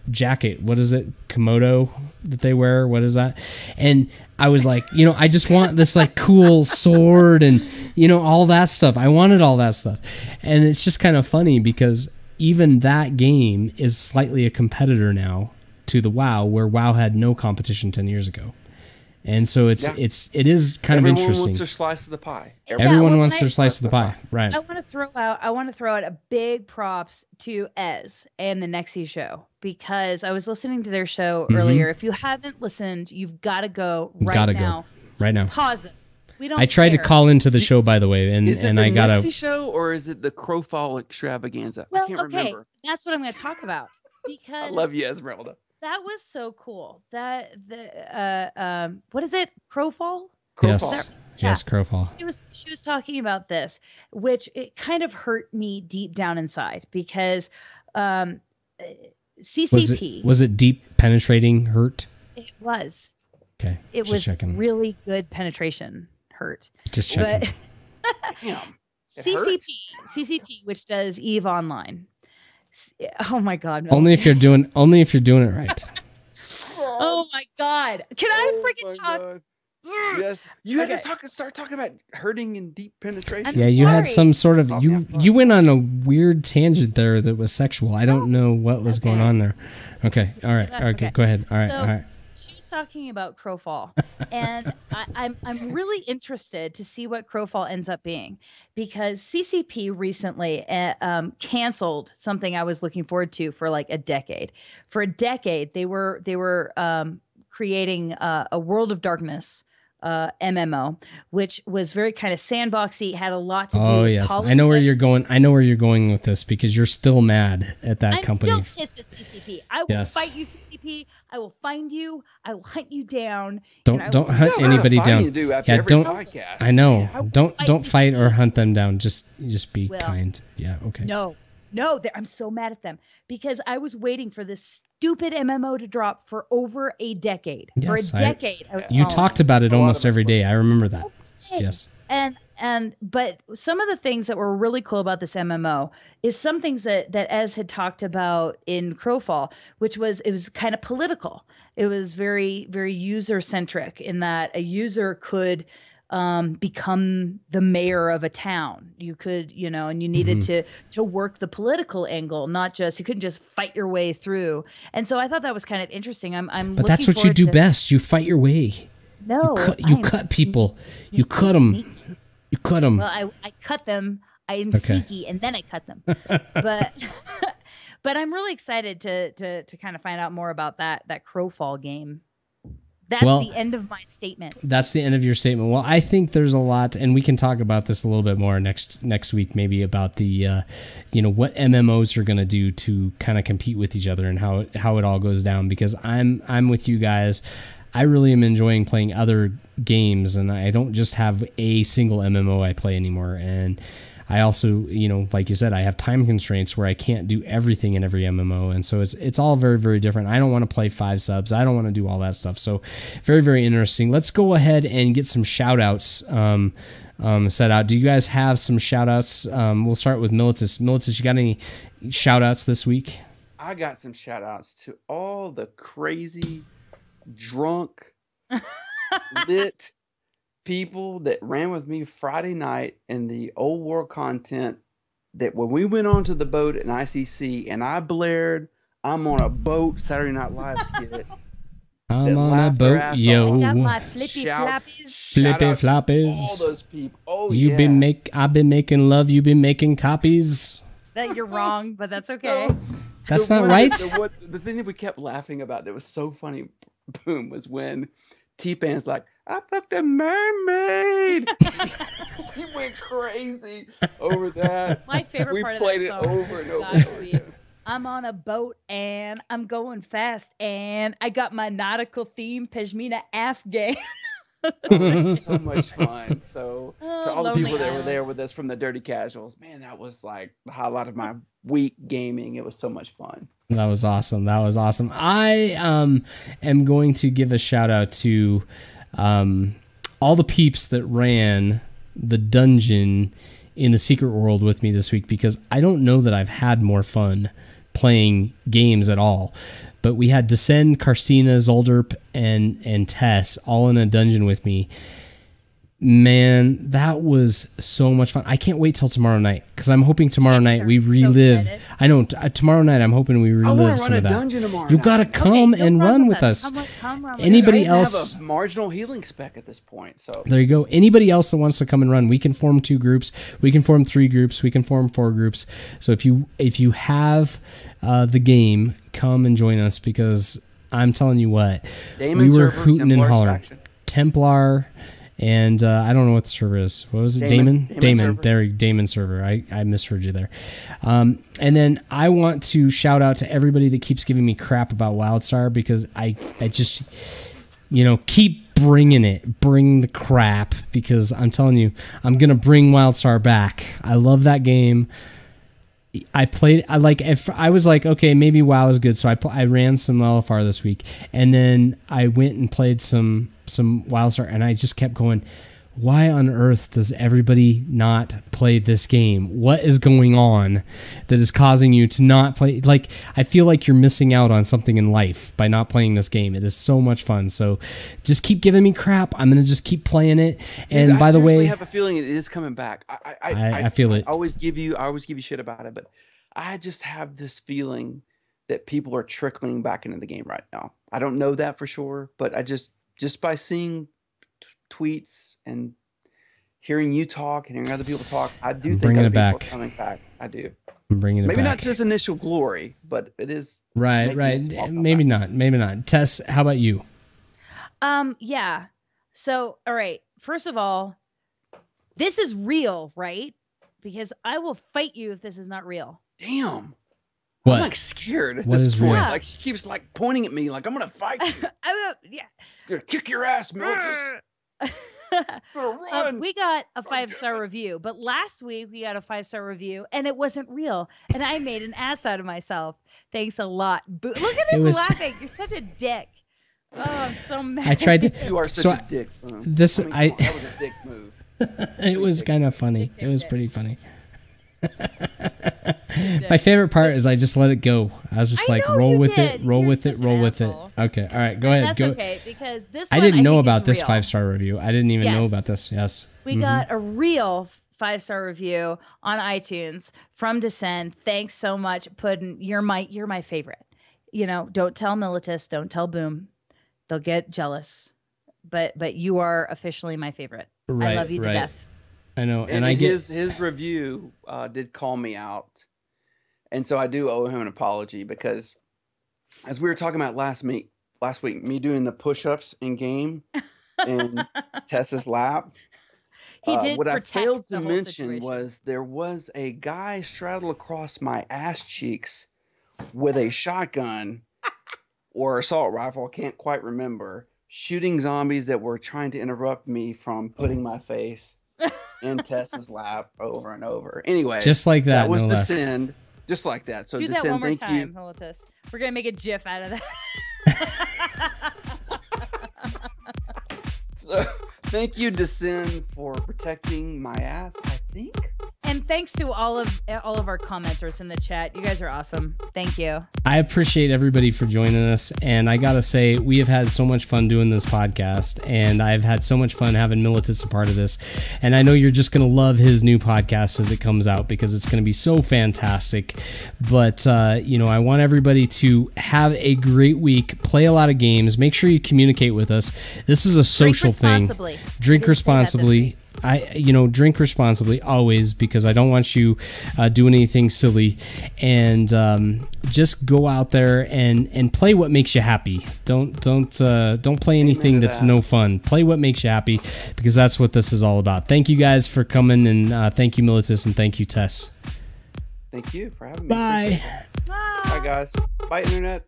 jacket. What is it? Komodo that they wear? What is that? And I was like, I just want this like cool sword and, all that stuff. I wanted all that stuff. And it's just kind of funny because even that game is slightly a competitor now to the WoW, where WoW had no competition 10 years ago. And so it is kind of interesting. Everyone wants their slice of the pie. Everyone wants their slice of the pie, right? I want to throw out a big props to Ez and the Nexi show, because I was listening to their show earlier. If you haven't listened, you've got to go right now. Pause this. We don't. I tried to call into the show, by the way, and is it I got Nexi show, or is it the Crowfall extravaganza? Well, I can't remember. That's what I'm going to talk about, because I love you, Esmeralda. That was so cool. What is it? Crowfall? Yes. Yeah. Yes, Crowfall. She was talking about this, which it kind of hurt me deep down inside, because CCP was it deep penetrating hurt? It was. Okay. It was really good penetration hurt. Just checking. But Damn. CCP, which does EVE Online. Oh my God! Only if you're doing it right. Oh my God! Can I freaking talk? God. Yes, you had to start talking about hurting and deep penetration. You had some sort of you went on a weird tangent there that was sexual. I don't know what was going on there. Okay, all right, okay, go ahead. All right. She was talking about Crowfall, and I'm really interested to see what Crowfall ends up being, because CCP recently canceled something I was looking forward to for like a decade. For a decade, they were creating a World of Darkness MMO, which was very kind of sandboxy, had a lot to do. Oh yes, I know where you're going. I know where you're going with this, because you're still mad at that company. I'm still pissed at CCP. I will fight you, CCP. I will find you. I will hunt you down. Don't hunt anybody down. Don't. Podcast. I know. Don't fight or hunt them down. Just be kind. Yeah. Okay. No, I'm so mad at them, because I was waiting for this stupid MMO to drop for over a decade. Yes, for a decade. You talked about it almost every day. I remember that. Yes. But some of the things that were really cool about this MMO is some things that Ez had talked about in Crowfall, which was, it was kind of political. It was very, very user centric, in that a user could become the mayor of a town. You could, and you needed to work the political angle, not just, you couldn't just fight your way through. And so I thought that was kind of interesting. But that's what you do best. You fight your way. No, you cut people. You cut them. You cut them. Well, I cut them. I am sneaky, and then I cut them. But I'm really excited to kind of find out more about that Crowfall game. That's the end of my statement. That's the end of your statement. Well, I think there's a lot, and we can talk about this a little bit more next week, maybe about the, what MMOs are going to do to kind of compete with each other and how it all goes down. Because I'm with you guys. I really am enjoying playing other games, and I don't just have a single MMO I play anymore. And I also, like you said, I have time constraints where I can't do everything in every MMO. And so it's all very, very different. I don't want to play 5 subs. I don't want to do all that stuff. So very, very interesting. Let's go ahead and get some shout outs set out. Do you guys have some shout outs? We'll start with Militus. Militus, you got any shout outs this week? I got some shout outs to all the crazy, drunk, lit people that ran with me Friday night in the old world content, that when we went onto the boat at ICC and I blared "I'm on a boat" Saturday Night Live skit, I'm that on a laughed their boat, ass yo. off. Got my flippy Shout- flappies. shout Flippy out to floppies. all those people. Oh You've yeah. been I've been making love. You've been making copies. That you're wrong, but that's okay. That's The not one- right. The thing that we kept laughing about that was so funny, Boom, was when T-Pain's like, I fucked a mermaid. He went crazy over that. My favorite We part of played that it song over and over gotta and over be, again. I'm on a boat and I'm going fast and I got my nautical theme pashmina Afghan. It was so much fun. So to Oh, all the Lonely people that were there Island. with us from the Dirty Casuals, man, that was like the highlight of my week gaming. It was so much fun. That was awesome. That was awesome. I am going to give a shout out to all the peeps that ran the dungeon in the Secret World with me this week, because I don't know that I've had more fun playing games at all. But we had Descend, Karstina, Zolderp, and Tess all in a dungeon with me. Man, that was so much fun. I can't wait till tomorrow night, because I'm hoping tomorrow night we so relive. excited. I know tomorrow night I'm hoping we I relive want to some run a of that. dungeon tomorrow. You night. gotta come Okay, and you'll run with us. Come run with Anybody I don't else? have a marginal healing spec at this point, so There you go. Anybody else that wants to come and run, we can form 2 groups. We can form 3 groups. We can form 4 groups. So if you have the game, come and join us, because I'm telling you what, Damon we were server, hooting and Templar's hollering. faction. Templar, and I don't know what the server is. What was it? Damon. Damon. Damon server. There, Damon server. I misheard you there. And then I want to shout out to everybody that keeps giving me crap about WildStar, because I just, keep bringing it. Bring the crap, because I'm telling you, I'm gonna bring WildStar back. I love that game. If I was like, okay, maybe WoW is good, so I ran some LFR this week, and then I went and played some WildStar, and I just kept going, why on earth does everybody not play this game? What is going on that is causing you to not play? Like, I feel like you're missing out on something in life by not playing this game. It is so much fun. So just keep giving me crap. I'm going to just keep playing it. And Dude, by the way, I have a feeling it is coming back. I feel it. I always give you shit about it, but I just have this feeling that people are trickling back into the game right now. I don't know that for sure, but I just by seeing tweets and hearing you talk and hearing other people talk, I do think bringing other it people back. are coming back. I do. I'm bringing it Maybe back. not to its initial glory, but it is Right. making a small Maybe comeback. not. Tess, how about you? Yeah. So, all right. First of all, this is real, right? Because I will fight you if this is not real. Damn. What? I'm like scared at What this is point. real? Like she keeps like pointing at me like I'm gonna fight you. Yeah. Gonna kick your ass, Miltus. Gonna run. We got a 5-star review, but last week we got a 5-star review and it wasn't real. And I made an ass out of myself. Thanks a lot. Look at It him was- laughing. You're such a dick. Oh, I'm so mad. I tried to. You are such So a dick. this- come on, that was a dick move. It was kind of funny. It was pretty funny. My favorite part is I just let it go. I was just I like, know roll you with did. it, roll You're with it, such an roll with it. asshole. Okay, all right, go ahead. That's Go. okay, because this I one didn't know think about is this real. 5-star review. I didn't even know Yes. about this. Yes. We got a real 5-star review on iTunes from Descend. Thanks so much, Puddin'. You're my favorite. Don't tell Militus, don't tell Boom. They'll get jealous. But you are officially my favorite. Right, I love you to right. death. I know, And I get. his review did call me out, and so I do owe him an apology because, as we were talking about last week, me doing the push-ups in game in Tessa's lap. He did What I protect failed the to whole mention situation. was there was a guy straddled across my ass cheeks with a shotgun or assault rifle, I can't quite remember, shooting zombies that were trying to interrupt me from putting my face in Tessa's lap over and over. Anyway, Just like that, that was no less. Descend, just like that. So Do that Descend, one more thank time, you. Militus. We're gonna make a GIF out of that. So, thank you, Descend, for protecting my ass. I think. And And thanks to all of our commenters in the chat. You guys are awesome. Thank you. I appreciate everybody for joining us, and I gotta say, we have had so much fun doing this podcast, and I've had so much fun having Militus a part of this, and I know you're just gonna love his new podcast as it comes out, because it's gonna be so fantastic. But I want everybody to have a great week, play a lot of games, make sure you communicate with us. This is a social thing. Drink responsibly. Drink responsibly always, because I don't want you doing anything silly, and just go out there and play what makes you happy. Don't play anything that's no fun. Play what makes you happy, because that's what this is all about. Thank you guys for coming, and thank you, Militus, and thank you, Tess. Thank you for having me. Bye. Bye, guys. Bye, Internet.